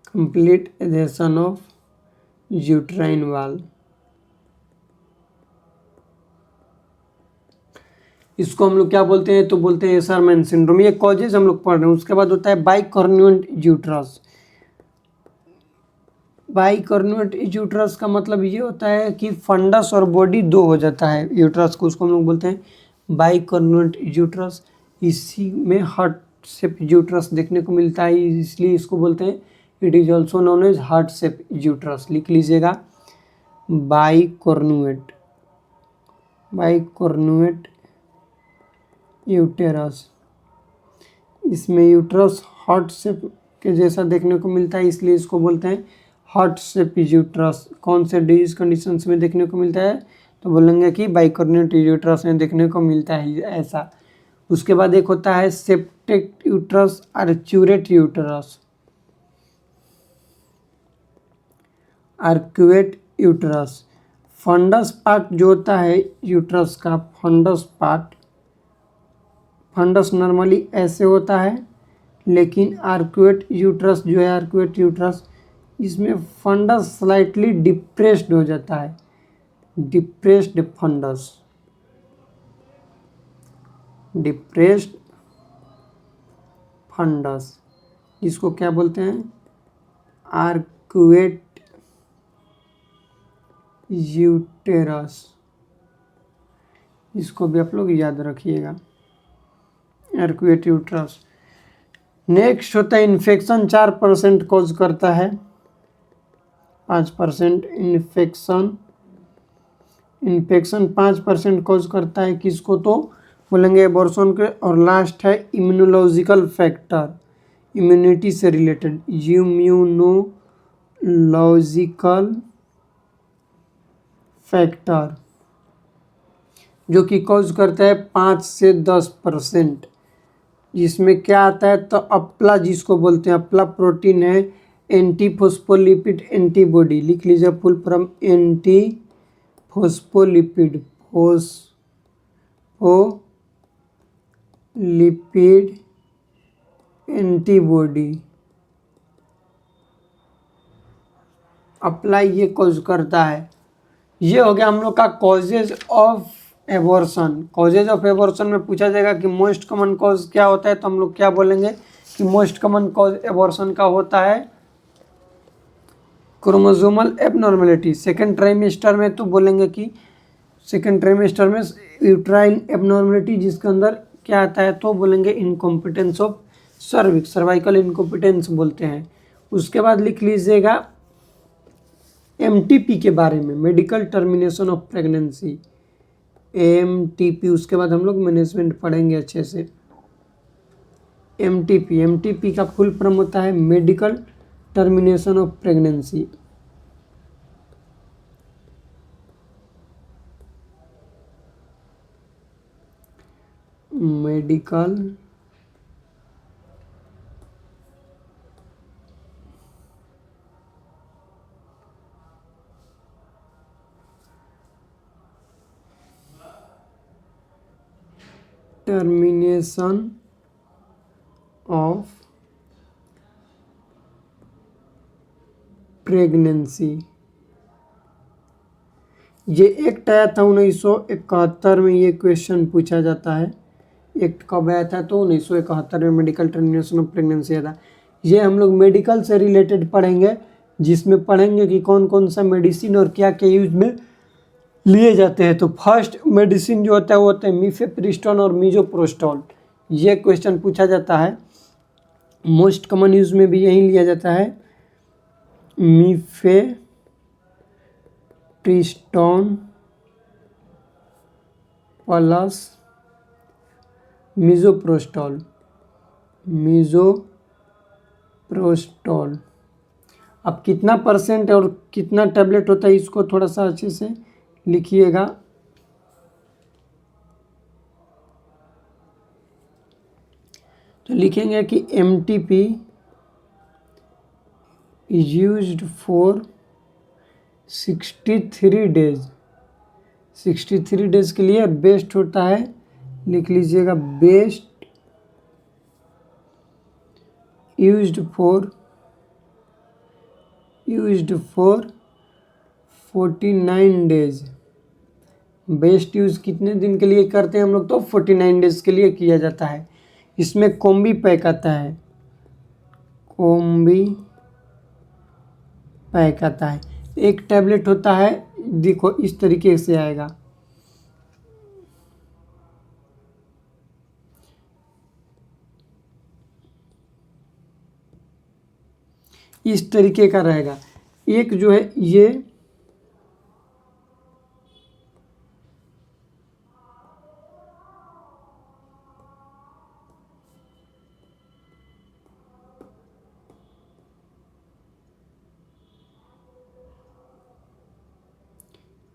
कंप्लीट एडेशन ऑफ यूट्राइन वाल, इसको हम लोग क्या बोलते हैं तो बोलते हैं एसरमैन सिंड्रोम। ये कॉजेज हम लोग पढ़ रहे हैं। उसके बाद होता है बाइकॉर्नुएंट यूट्रस। बाइकॉर्नुएंट यूट्रस का मतलब ये होता है कि फंडस और बॉडी दो हो जाता है यूट्रस को, उसको हम लोग बोलते हैं बाइकॉर्नुएंट यूट्रस। इसी में हार्ट शेप यूट्रस देखने को मिलता है, इसलिए इसको बोलते हैं it is also known as heart shape uterus. लिख लीजिएगा बाइकॉर्नुएंट, बाइकॉर्नुएंट यूटेरस। इसमें यूट्रस हार्ट शेप के जैसा देखने को मिलता है, इसलिए इसको बोलते हैं हार्ट शेप यूट्रस। कौन से डिजीज कंडीशंस में देखने को मिलता है तो बोलेंगे कि बाइकॉर्नुएंट यूट्रस में देखने को मिलता है ऐसा। उसके बाद एक होता है septic uterus, arcuate uterus, arcuate uterus. Fundus part जो होता है यूट्रस का, फंडस पार्ट, फंडस नॉर्मली ऐसे होता है, लेकिन आर्क्यूएट यूट्रस जो है, आर्क्यूएट यूट्रस, इसमें फंडस स्लाइटली डिप्रेस्ड हो जाता है, डिप्रेस्ड फंडस, डिप्रेस्ड फंडस, इसको क्या बोलते हैं आर्क्यूएट यूटेरस। इसको भी आप लोग याद रखिएगा, आर्क्यूएट यूट्रस। नेक्स्ट होता है इन्फेक्शन, 4% कॉज करता है, 5% इन्फेक्शन, इन्फेक्शन 5% कॉज करता है किसको तो बोलेंगे एबॉर्शन के। और लास्ट है इम्यूनोलॉजिकल फैक्टर, इम्यूनिटी से रिलेटेड, इम्यूनोलॉजिकल फैक्टर जो कि कॉज करता है 5 से 10%। इसमें क्या आता है तो अपला, जिसको बोलते हैं अपला प्रोटीन है, एंटी फोस्फोलिपिड एंटीबॉडी। लिख लीजिए full form, anti phospholipid, phospholipid antibody, APLA ये कॉज करता है। ये हो गया हम लोग का causes of abortion. Causes of abortion में पूछा जाएगा कि मोस्ट कॉमन कॉज क्या होता है, तो हम लोग क्या बोलेंगे कि मोस्ट कॉमन कॉज एबॉर्शन का होता है क्रोमोसोमल एबनॉर्मेलिटी। सेकेंड ट्राइमेस्टर में तो बोलेंगे कि सेकेंड ट्राइमेस्टर में यूट्राइन एबनॉर्मेलिटी, जिसके अंदर क्या आता है तो बोलेंगे incompetence of cervix, cervical incompetence बोलते हैं। उसके बाद लिख लीजिएगा एमटीपी के बारे में, medical termination of pregnancy, MTP. उसके बाद हम लोग मैनेजमेंट पढ़ेंगे अच्छे से। एमटीपी का फुल फॉर्म होता है medical termination of pregnancy. Medical termination of pregnancy. ये एक्ट आया था 1971 में, ये क्वेश्चन पूछा जाता है। एक्ट कब आया था तो 1971 में मेडिकल टर्मिनेशन ऑफ प्रेगनेंसी आया था। ये हम लोग मेडिकल से रिलेटेड पढ़ेंगे, जिसमें पढ़ेंगे कि कौन कौन सा मेडिसिन और क्या क्या यूज में लिए जाते हैं। तो फर्स्ट मेडिसिन जो होता है वो होता है मीफेप्रिस्टोन और मीजोप्रोस्टोल। ये क्वेश्चन पूछा जाता है, मोस्ट कॉमन यूज में भी यही लिया जाता है, मीफेप्रिस्टोन प्लस मीजोप्रोस्टोल। अब कितना परसेंट और कितना टैबलेट होता है इसको थोड़ा सा अच्छे से लिखिएगा। तो लिखेंगे कि MTP is used for 63 days. 63 days के लिए बेस्ट होता है, लिख लीजिएगा best used for 49 days. Best use कितने दिन के लिए करते हैं हम लोग, तो 49 डेज के लिए किया जाता है। इसमें कॉम्बी पैक आता है, कॉम्बी पैक आता है। एक टैबलेट होता है, देखो इस तरीके से आएगा, इस तरीके का रहेगा। एक जो है ये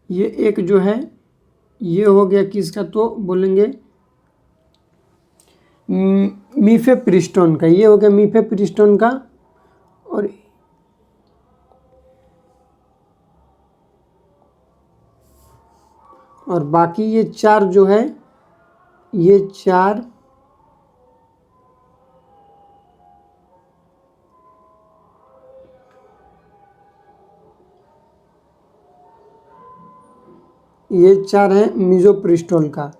एक जो है ये हो गया किसका, तो बोलेंगे मीफेप्रिस्टोन का। ये हो गया मीफेप्रिस्टोन का। और बाकी ये चार जो है, ये चार है मीजोप्रिस्टोल का।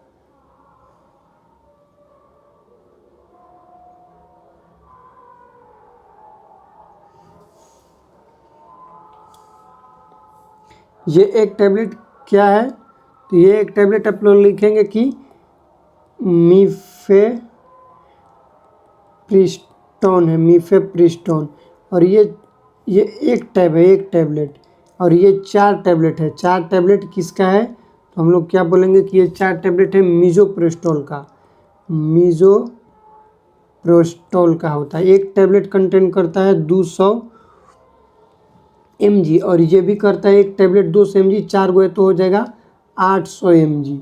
ये एक टैबलेट क्या है, तो ये एक टैबलेट आप लोग लिखेंगे कि मीफेप्रिस्टोन है, मीफेप्रिस्टोन। और ये एक टैबलेट, और ये 4 टैबलेट है। 4 टैबलेट किसका है, तो हम लोग क्या बोलेंगे कि ये 4 टैबलेट है मीजोप्रिस्टोल का। मीजोप्रोस्टोल का होता है। एक टैबलेट कंटेन करता है 200 mg, और ये भी करता है एक टैबलेट 200 mg। 4 गो है तो हो जाएगा 800 mg।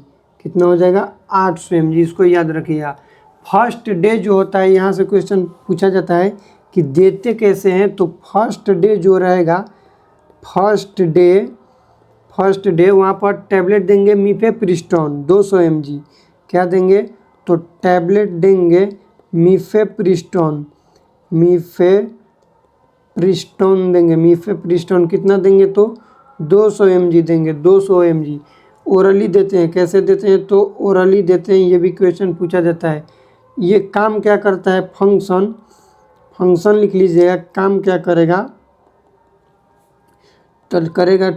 कितना हो जाएगा, 800 mg। इसको याद रखिएगा। फर्स्ट डे जो होता है, यहाँ से क्वेश्चन पूछा जाता है कि देते कैसे हैं, तो फर्स्ट डे जो रहेगा, फर्स्ट डे वहाँ पर टैबलेट देंगे मीफेप्रिस्टोन 200 mg। क्या देंगे, तो टैबलेट देंगे मीफेप्रिस्टोन देंगे। मीफेप्रिस्टोन कितना देंगे, तो 200 mg देंगे, 200 mg। ओरली देते हैं। कैसे देते हैं? तो ओरली देते हैं, ये भी क्वेश्चन पूछा जाता है। ये काम क्या करता है? फंक्शन, फंक्शन लिख लीजिएगा। काम क्या करेगा? तो करेगा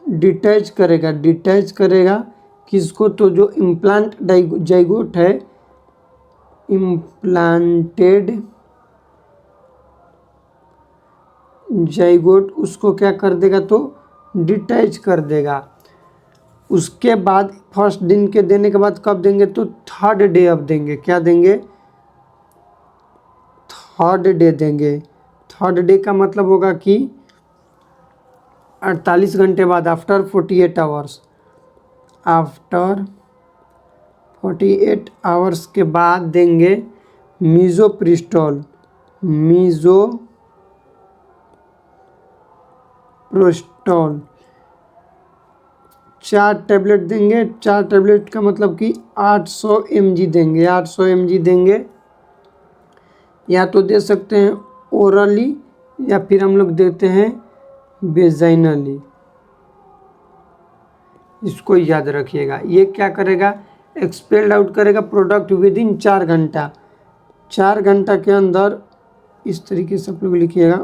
डिटैच करेगा, डिटैच करेगा किसको? तो जो इम्प्लांट जाइगोट है, इम्प्लांटेड जाइगोट, उसको क्या कर देगा? तो डिटैच कर देगा। उसके बाद फर्स्ट दिन के देने के बाद कब देंगे? तो थर्ड डे अब देंगे। क्या देंगे? थर्ड डे देंगे। थर्ड डे का मतलब होगा कि 48 घंटे बाद, आफ्टर 48 आवर्स, आफ्टर 48 आवर्स के बाद देंगे मीजोप्रिस्टोल, मीजोप्रोस्टोल 4 टैबलेट देंगे। 4 टैबलेट का मतलब कि 800 mg देंगे, 800 mg देंगे। या तो दे सकते हैं ओरली या फिर हम लोग देते हैं वेजाइनली। इसको याद रखिएगा। ये क्या करेगा? एक्सपेल्ड आउट करेगा प्रोडक्ट विद इन 4 घंटा। 4 घंटा के अंदर इस तरीके से आप लोग लिखिएगा,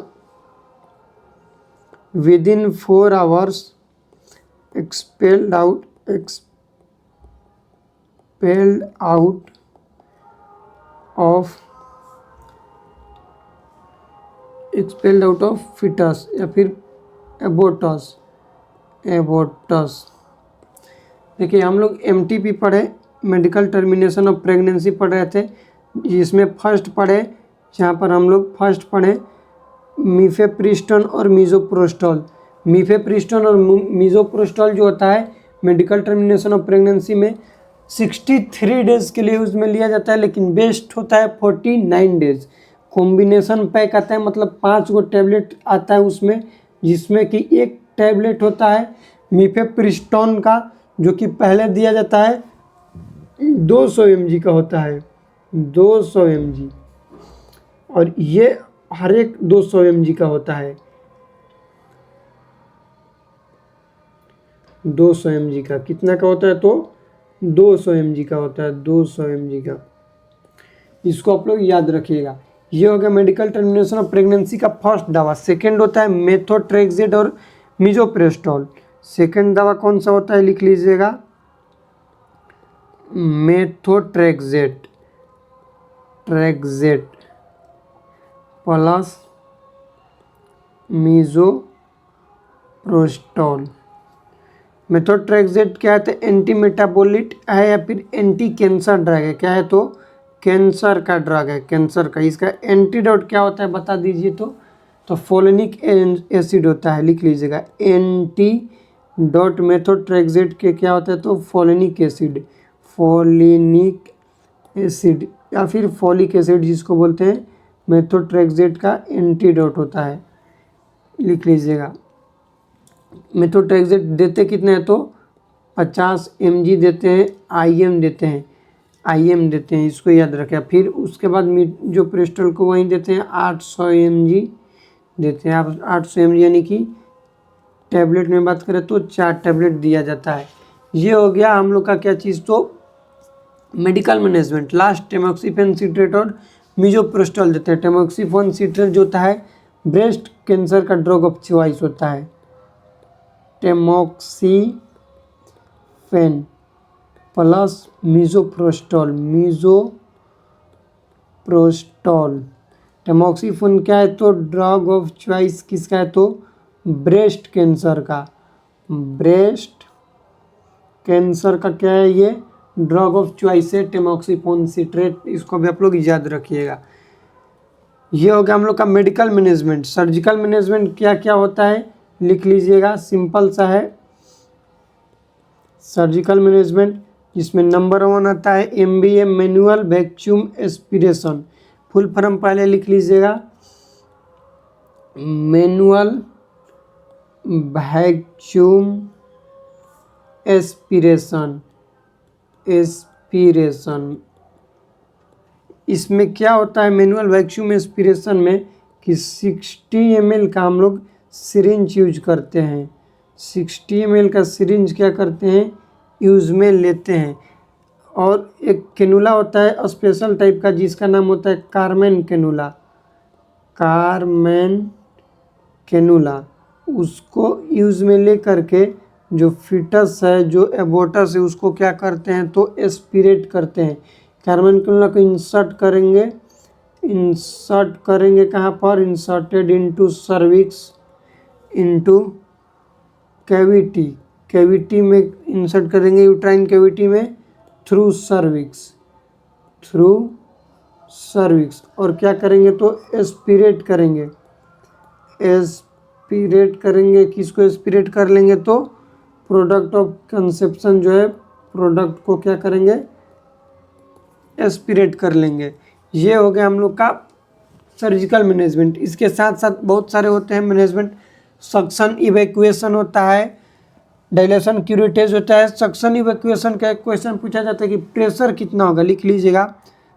within 4 hours expelled out, expelled out of, expelled out of fetus या फिर एबोटस, एबोटस। देखिए हम लोग MTP पढ़े, मेडिकल टर्मिनेशन ऑफ प्रेगनेंसी पढ़ रहे थे, जिसमें फर्स्ट पढ़े, जहाँ पर हम लोग फर्स्ट पढ़े मीफेप्रिस्टोन और मीजोप्रोस्टोल। मीफेप्रिस्टोन और मीजोप्रोस्टोल जो होता है मेडिकल टर्मिनेशन ऑफ प्रेगनेंसी में 63 डेज़ के लिए उसमें लिया जाता है, लेकिन बेस्ट होता है 49 डेज़। कॉम्बिनेशन पैक आता है, मतलब 5 गो टैबलेट आता है उसमें, जिसमें कि एक टैबलेट होता है मीफेप्रिस्टोन का, जो कि पहले दिया जाता है 200 mg का होता है, 200 mg, और ये हर एक 200 mg का होता है, 200 mg का। कितना का होता है? तो 200 mg का होता है, 200 mg का। इसको आप लोग याद रखिएगा। ये हो गया मेडिकल टर्मिनेशन ऑफ प्रेगनेंसी का फर्स्ट दवा। सेकेंड होता है मेथोट्रेक्सेट और मीजोप्रेस्टोल। सेकेंड दवा कौन सा होता है? लिख लीजिएगा, मेथोट्रेक्सेट, ट्रेक्सेट प्लस मीजोप्रोस्टोल। मेथोट्रेक्सेट क्या है? तो एंटी मेटाबोलिट है या फिर एंटी कैंसर ड्रग है। क्या है? तो कैंसर का ड्रग है, कैंसर का। इसका एंटीडोट क्या होता है बता दीजिए। तो फोलिनिक एसिड होता है, लिख लीजिएगा। एंटीडोट मेथोट्रेक्सेट के क्या होता है? तो फोलिनिक एसिड, फोलिनिक एसिड या फिर फॉलिक एसिड जिसको बोलते हैं, मेथोट्रेक्सेट का एंटीडोट होता है, लिख लीजिएगा। मेथोट्रेक्सेट देते कितने हैं? तो 50 mg देते हैं, IM देते हैं, IM देते हैं, इसको याद रखें। फिर उसके बाद मीजोप्रेस्टोल को वहीं देते हैं, 800 mg देते हैं। आप 800 mg यानी कि टैबलेट में बात करें तो 4 टैबलेट दिया जाता है। ये हो गया हम लोग का क्या चीज़? तो मेडिकल मैनेजमेंट। लास्ट टेमोक्सिफेन सिट्रेट और मीजोप्रेस्टोल देते हैं। टेमोक्सिफेन सिट्रेट जो होता है ब्रेस्ट कैंसर का ड्रग ऑफ चॉइस होता है। टेमोक्सिफेन प्लस मीजोप्रेस्टोल, मीजोप्रेस्टोल। टेमोक्सिफेन क्या है? तो ड्रग ऑफ चॉइस किसका है? तो ब्रेस्ट कैंसर का। ब्रेस्ट कैंसर का क्या है? ये ड्रग ऑफ चॉइस है टेमोक्सिफेन सिट्रेट। इसको भी आप लोग याद रखिएगा। ये हो गया हम लोग का मेडिकल मैनेजमेंट। सर्जिकल मैनेजमेंट क्या क्या होता है लिख लीजिएगा, सिंपल सा है। सर्जिकल मैनेजमेंट जिसमें नंबर 1 आता है MVA, manual vacuum aspiration. Full form पहले लिख लीजिएगा, मैनुअल वैक्यूम एस्पिरेशन, एस्पिरेशन। इसमें क्या होता है मैनुअल वैक्यूम एस्पिरेशन में कि 60 ml का हम लोग सिरिंज यूज करते हैं। 60 ml का सिरिंज क्या करते हैं? यूज़ में लेते हैं। और एक कैनुला होता है स्पेशल टाइप का जिसका नाम होता है कार्मेन कैनुला, कार्मेन कैनुला। उसको यूज़ में ले करके जो फिटस है, जो एबोर्टस है, उसको क्या करते हैं तो एस्पिरेट करते हैं। कार्मेन कैनुला को इंसर्ट करेंगे कहाँ पर, inserted into cervix, into cavity में इंसर्ट करेंगे, यूट्राइन कैविटी में, थ्रू सर्विक्स और क्या करेंगे तो एस्पिरेट करेंगे। किसको एस्पिरेट कर लेंगे तो प्रोडक्ट ऑफ कंसेप्शन जो है, प्रोडक्ट को क्या करेंगे एस्पिरेट कर लेंगे। ये हो गया हम लोग का सर्जिकल मैनेजमेंट। इसके साथ साथ बहुत सारे होते हैं मैनेजमेंट। सक्शन इवैक्यूएशन होता है, डायलेशन क्यूरेटेज होता है। सक्शन इवैक्यूएशन का एक क्वेश्चन पूछा जाता है कि प्रेशर कितना होगा, लिख लीजिएगा।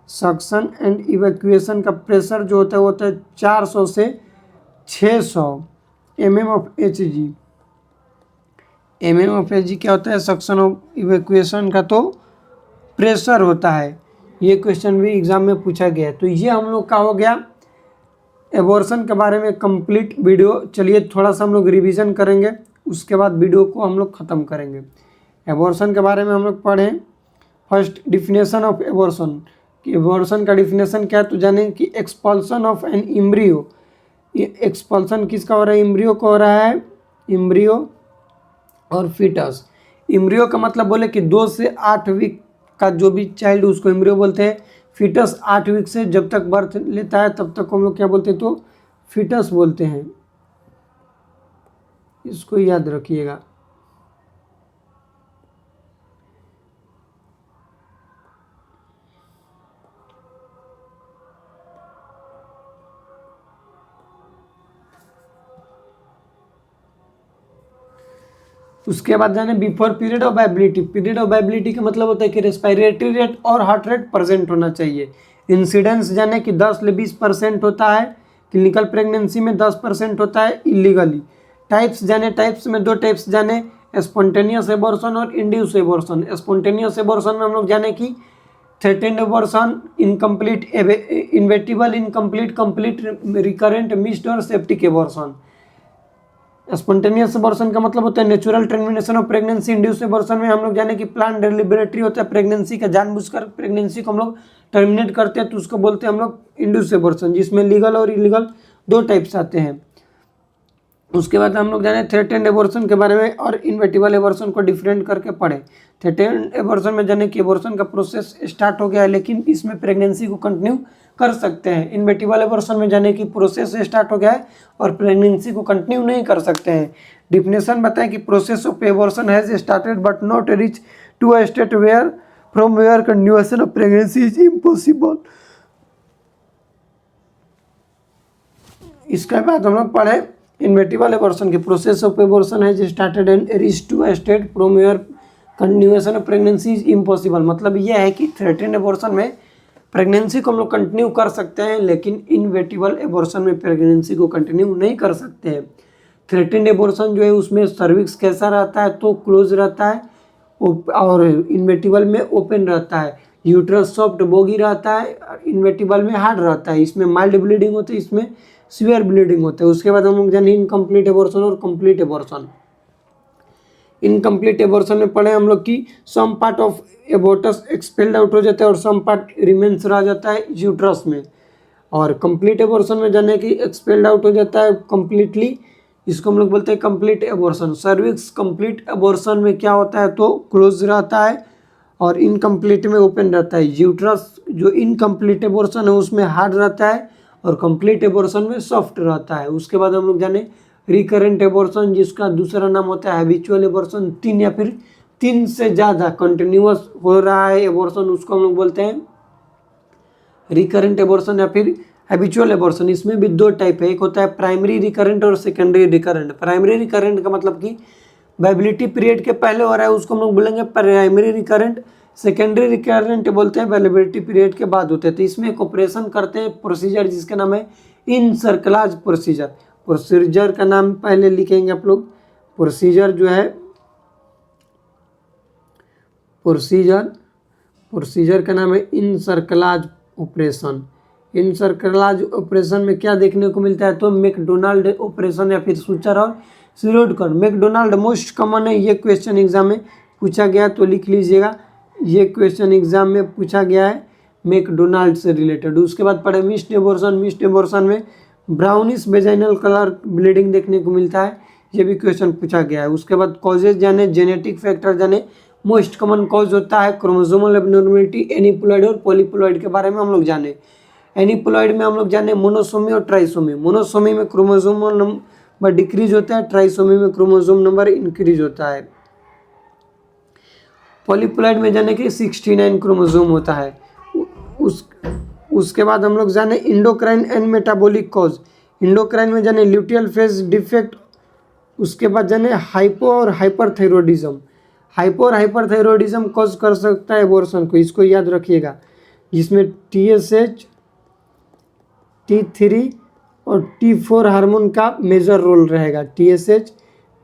सक्शन एंड इवैक्यूएशन का प्रेशर जो होता है 400 से 600 mm ऑफ Hg। mm क्या होता है, सक्शन ऑफ इवैक्यूएशन का तो प्रेशर होता है। ये क्वेश्चन भी एग्जाम में पूछा गया है। तो ये हम लोग का हो गया एबॉर्शन के बारे में कंप्लीट वीडियो। चलिए थोड़ा सा हम लोग रिवीजन करेंगे, उसके बाद वीडियो को हम लोग ख़त्म करेंगे। एबॉर्शन के बारे में हम लोग पढ़ें। फर्स्ट डिफिनेशन ऑफ एबॉर्शन, कि एबॉर्शन का डिफिनेशन क्या है तो जाने कि एक्सपल्सन ऑफ एन इम्ब्रियो। ये एक्सपल्सन किसका हो रहा है, इम्ब्रियो को हो रहा है, इम्ब्रियो और फीटस। इम्ब्रियो का मतलब बोले कि 2 से 8 वीक का जो भी चाइल्ड उसको इम्ब्रियो बोलते हैं। फीटस 8 वीक से जब तक बर्थ लेता है तब तक हम लोग क्या बोलते हैं तो फीटस बोलते हैं। इसको याद रखिएगा। उसके बाद जाने before period of viability. Period of viability का मतलब होता है कि रेस्पिरेटरी रेट और हार्ट रेट प्रेजेंट होना चाहिए। इंसिडेंस जाने कि 10 से 20% होता है, क्लिनिकल प्रेगनेंसी में 10% होता है इलीगली। टाइप्स जाने, टाइप्स में 2 टाइप्स जाने, स्पॉन्टेनियस एबॉर्शन और इंड्यूस एबॉर्शन। स्पॉन्टेनियस एबॉर्शन में हम लोग जाने कि threatened abortion, incomplete, inevitable, incomplete, complete, recurrent, missed और सेप्टिक एबॉर्शन। स्पॉन्टेनियस एबॉर्शन का मतलब होता है natural termination of pregnancy. Induce abortion में हम लोग जाने कि प्लान डेलिबरेटरी होता है, प्रेगनेंसी का जानबूझकर प्रेगनेंसी को हम लोग टर्मिनेट करते हैं तो उसको बोलते हैं हम लोग इंड्यूस एबॉर्शन, जिसमें लीगल और इलीगल 2 टाइप्स आते हैं। उसके बाद हम लोग जाने थ्रेटेंड एबॉर्शन के बारे में और इन्वेटिबल एबॉर्शन को डिफरेंट करके पढ़े। थ्रेटेंड एबॉर्शन में जाने कि एबॉर्शन का प्रोसेस स्टार्ट हो गया है लेकिन इसमें प्रेगनेंसी को कंटिन्यू कर सकते हैं। इन्वेटिबल एबॉर्शन में जाने कि प्रोसेस स्टार्ट हो गया है और प्रेगनेंसी को कंटिन्यू नहीं कर सकते हैं। डिफिनेशन बताएं कि process of abortion has started but not reach to a state where from where continuation of pregnancy is impossible. इसके बाद हम लोग पढ़े इन्वेटिबल एबॉर्शन के process of abortion has started and reach to a state from where continuation of pregnancy is impossible. मतलब यह है कि थ्रेटेंड एबॉर्शन में प्रेगनेंसी को हम लोग कंटिन्यू कर सकते हैं लेकिन इनवेटिबल एबॉर्शन में प्रेगनेंसी को कंटिन्यू नहीं कर सकते हैं। थ्रेटेंड एबॉर्शन जो है उसमें सर्विक्स कैसा रहता है तो क्लोज रहता है और इनवेटिबल में ओपन रहता है। यूट्रस सॉफ्ट बोगी रहता है, इनवेटिबल में हार्ड रहता है। इसमें माइल्ड ब्लीडिंग होती है, इसमें सीवियर ब्लीडिंग होता है। उसके बाद हम लोग जाने इनकम्प्लीट एबॉर्शन और कंप्लीट एबॉर्शन। इनकम्प्लीट एबॉर्शन में पढ़े हम लोग की some part of abortus expelled out हो जाता है और सम पार्ट रिमेन्स रह जाता है यूट्रस में। और कंप्लीट एबॉर्शन में जाने की एक्सपेल्ड आउट हो जाता है कंप्लीटली, इसको हम लोग बोलते हैं complete abortion. Cervix complete abortion में क्या होता है तो क्लोज रहता है और इनकम्प्लीट में ओपन रहता है। यूट्रस जो इनकम्प्लीट एबॉर्शन है उसमें हार्ड रहता है और कंप्लीट एबॉर्शन में सॉफ्ट रहता है। उसके बाद हम लोग जाने रिकरेंट एबॉर्शन, जिसका दूसरा नाम होता है हैबिचुअल एबॉर्शन। 3 या फिर 3 से ज़्यादा कंटिन्यूअस हो रहा है एबॉर्शन, उसको हम लोग बोलते हैं रिकरेंट एबॉर्शन या फिर हैबिचुअल एबॉर्शन। इसमें भी 2 टाइप है, एक होता है प्राइमरी रिकरेंट और सेकेंडरी रिकरेंट। प्राइमरी रिकरेंट का मतलब कि वायबिलिटी पीरियड के पहले हो रहा है उसको हम लोग बोलेंगे प्राइमरी रिकरेंट। सेकेंडरी रिकरेंट बोलते हैं वायबिलिटी पीरियड के बाद होते हैं। तो इसमें एक ऑपरेशन करते हैं प्रोसीजर जिसका नाम है इनसर्कलाज प्रोसीजर। प्रोसीजर का नाम पहले लिखेंगे आप लोग। प्रोसीजर जो है प्रोसीजर का नाम है इनसर्कलाज ऑपरेशन। इनसर्कलाज ऑपरेशन में क्या देखने को मिलता है, तो मैकडोनाल्ड ऑपरेशन या फिर सूचर और सिरोडकर। मैकडोनाल्ड मोस्ट कॉमन है, ये क्वेश्चन एग्जाम में पूछा गया तो लिख लीजिएगा, ये क्वेश्चन एग्जाम में पूछा गया है मैकडोनाल्ड से रिलेटेड। उसके बाद पढ़े मिस्ड एबॉर्शन। मिस्ड एबॉर्शन में ब्राउनिश वेजाइनल कलर ब्लीडिंग देखने को मिलता है, ये भी क्वेश्चन पूछा गया है। उसके बाद कॉजेज जाने, जेनेटिक फैक्टर जाने। मोस्ट कॉमन कॉज होता है क्रोमोसोमल एब्नॉर्मलिटी, एनीप्लॉइड और पॉलीप्लॉइड के बारे में हम लोग जाने। एनीप्लॉइड में हम लोग जाने मोनोसोमी और ट्राइसोमी। मोनोसोमी में क्रोमोसोमल नंबर डिक्रीज होता है, ट्राइसोमी में क्रोमोसोम नंबर इंक्रीज होता है। पॉलीप्लॉइड में जाने कि 69 क्रोमोसोम होता है। उसके बाद हम लोग जाने endocrine and metabolic cause. Endocrine में जाने ल्यूटियल फेज डिफेक्ट। उसके बाद जाने हाइपो और हाइपरथायरॉयडिज्म। हाइपो और हाइपरथायरॉयडिज्म कॉज कर सकता है एबॉर्शन को, इसको याद रखिएगा, जिसमें TSH, T3 और T4 हार्मोन का मेजर रोल रहेगा। TSH,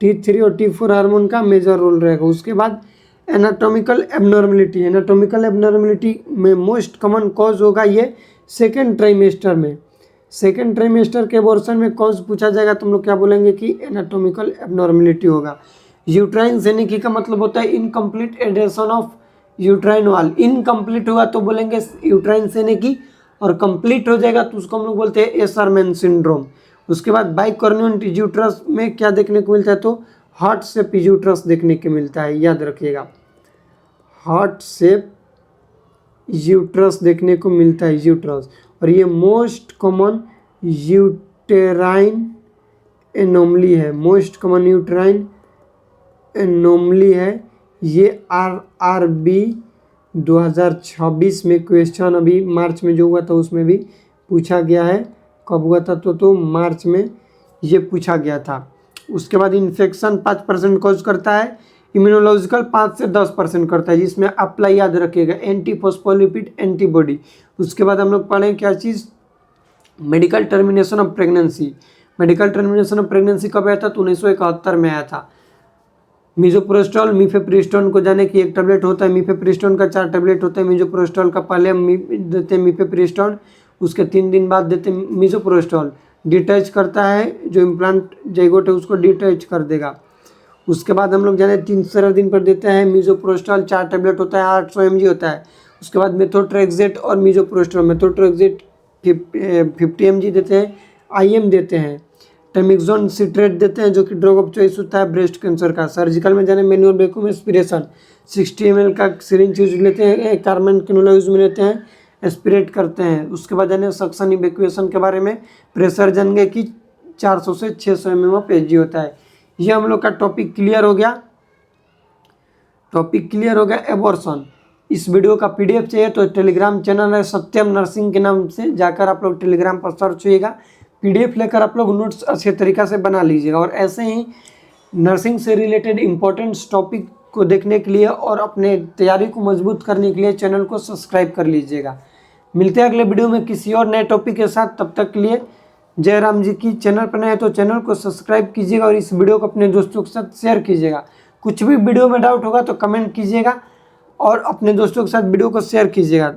T3 और T4 हार्मोन का मेजर रोल रहेगा। उसके बाद एनाटॉमिकल एबनॉर्मलिटी। एनाटॉमिकल एबनॉर्मलिटी में मोस्ट कॉमन कॉज होगा ये सेकेंड ट्राइमेस्टर में। सेकेंड ट्राइमेस्टर के एबॉर्शन में कॉज पूछा जाएगा तो हम लोग क्या बोलेंगे कि एनाटॉमिकल एबनॉर्मलिटी होगा। यूट्राइन जेनिकी का मतलब होता है इनकम्प्लीट एडेशन ऑफ यूट्राइन वाल। इनकम्प्लीट हुआ तो बोलेंगे यूट्राइन जेनिकी, और कंप्लीट हो जाएगा तो उसको हम लोग बोलते हैं एशरमैन सिंड्रोम। उसके बाद बाइकॉर्नियन यूट्रस में क्या देखने को मिलता है, तो हार्ट शेप यूट्रस देखने को मिलता है, याद रखिएगा, हार्ट शेप यूट्रस देखने को मिलता है, यूट्रस। और ये मोस्ट कॉमन यूटेराइन एनोमली है, मोस्ट कॉमन यूटेराइन एनोमली है। ये RRB 2026 में क्वेश्चन अभी मार्च में जो हुआ था उसमें भी पूछा गया है। कब हुआ था, तो मार्च में ये पूछा गया था। उसके बाद इन्फेक्शन 5% कॉज करता है, इम्यूनोलॉजिकल 5 से 10% करता है, जिसमें अप्लाई याद रखिएगा एंटीफॉस्फोलिपिड एंटीबॉडी। उसके बाद हम लोग पढ़ें क्या चीज़, medical termination of pregnancy. Medical termination of pregnancy कब आया था, तो 1971 में आया था। मिजोप्रोस्टॉल मीफेप्रिस्टोन को जाने की एक टैबलेट होता है, मीफेप्रिस्टोन का 4 टैबलेट होता है। मिजोप्रोस्टॉल का पहले हम देते हैं मीफेप्रिस्टोन, उसके 3 दिन बाद देते हैं मिजोप्रोस्टॉल। डिटैच करता है, जो इम्प्लांट जाइगोट है उसको डिटैच कर देगा। उसके बाद हम लोग जाने 3 दिन पर देते हैं मिजोप्रोस्टॉल, 4 टैबलेट होता है, 800 mg होता है। उसके बाद मेथोट्रेक्सेट और मिजोप्रोस्टॉल, मेथोट्रेक्सेट 50 mg देते हैं, IM देते हैं। टेमिक्सोन सिट्रेट देते हैं, जो कि ड्रग ऑफ चॉइस होता है ब्रेस्ट कैंसर का। सर्जिकल में जाने मैनुअल वैक्यूम एस्पिरेशन 60 ml का सिरिंज यूज लेते हैं, कार्बन कैनुला यूज में लेते हैं, एस्पिरेट करते हैं। उसके बाद जाने सक्शन इवैक्यूएशन के बारे में, प्रेशर जानेंगे कि 400 से 600 mmHg होता है। ये हम लोग का टॉपिक क्लियर हो गया। टॉपिक क्लियर हो गया एबॉर्शन। इस वीडियो का PDF चाहिए तो टेलीग्राम चैनल है सत्यम नर्सिंग के नाम से, जाकर आप लोग टेलीग्राम पर सर्च होइएगा, PDF लेकर आप लोग नोट्स अच्छे तरीक़ा से बना लीजिएगा। और ऐसे ही नर्सिंग से रिलेटेड इम्पोर्टेंट टॉपिक को देखने के लिए और अपने तैयारी को मजबूत करने के लिए चैनल को सब्सक्राइब कर लीजिएगा। मिलते हैं अगले वीडियो में किसी और नए टॉपिक के साथ, तब तक के लिए जय राम जी की। चैनल पर नए हैं तो चैनल को सब्सक्राइब कीजिएगा और इस वीडियो को अपने दोस्तों के साथ शेयर कीजिएगा। कुछ भी वीडियो में डाउट होगा तो कमेंट कीजिएगा और अपने दोस्तों के साथ वीडियो को शेयर कीजिएगा।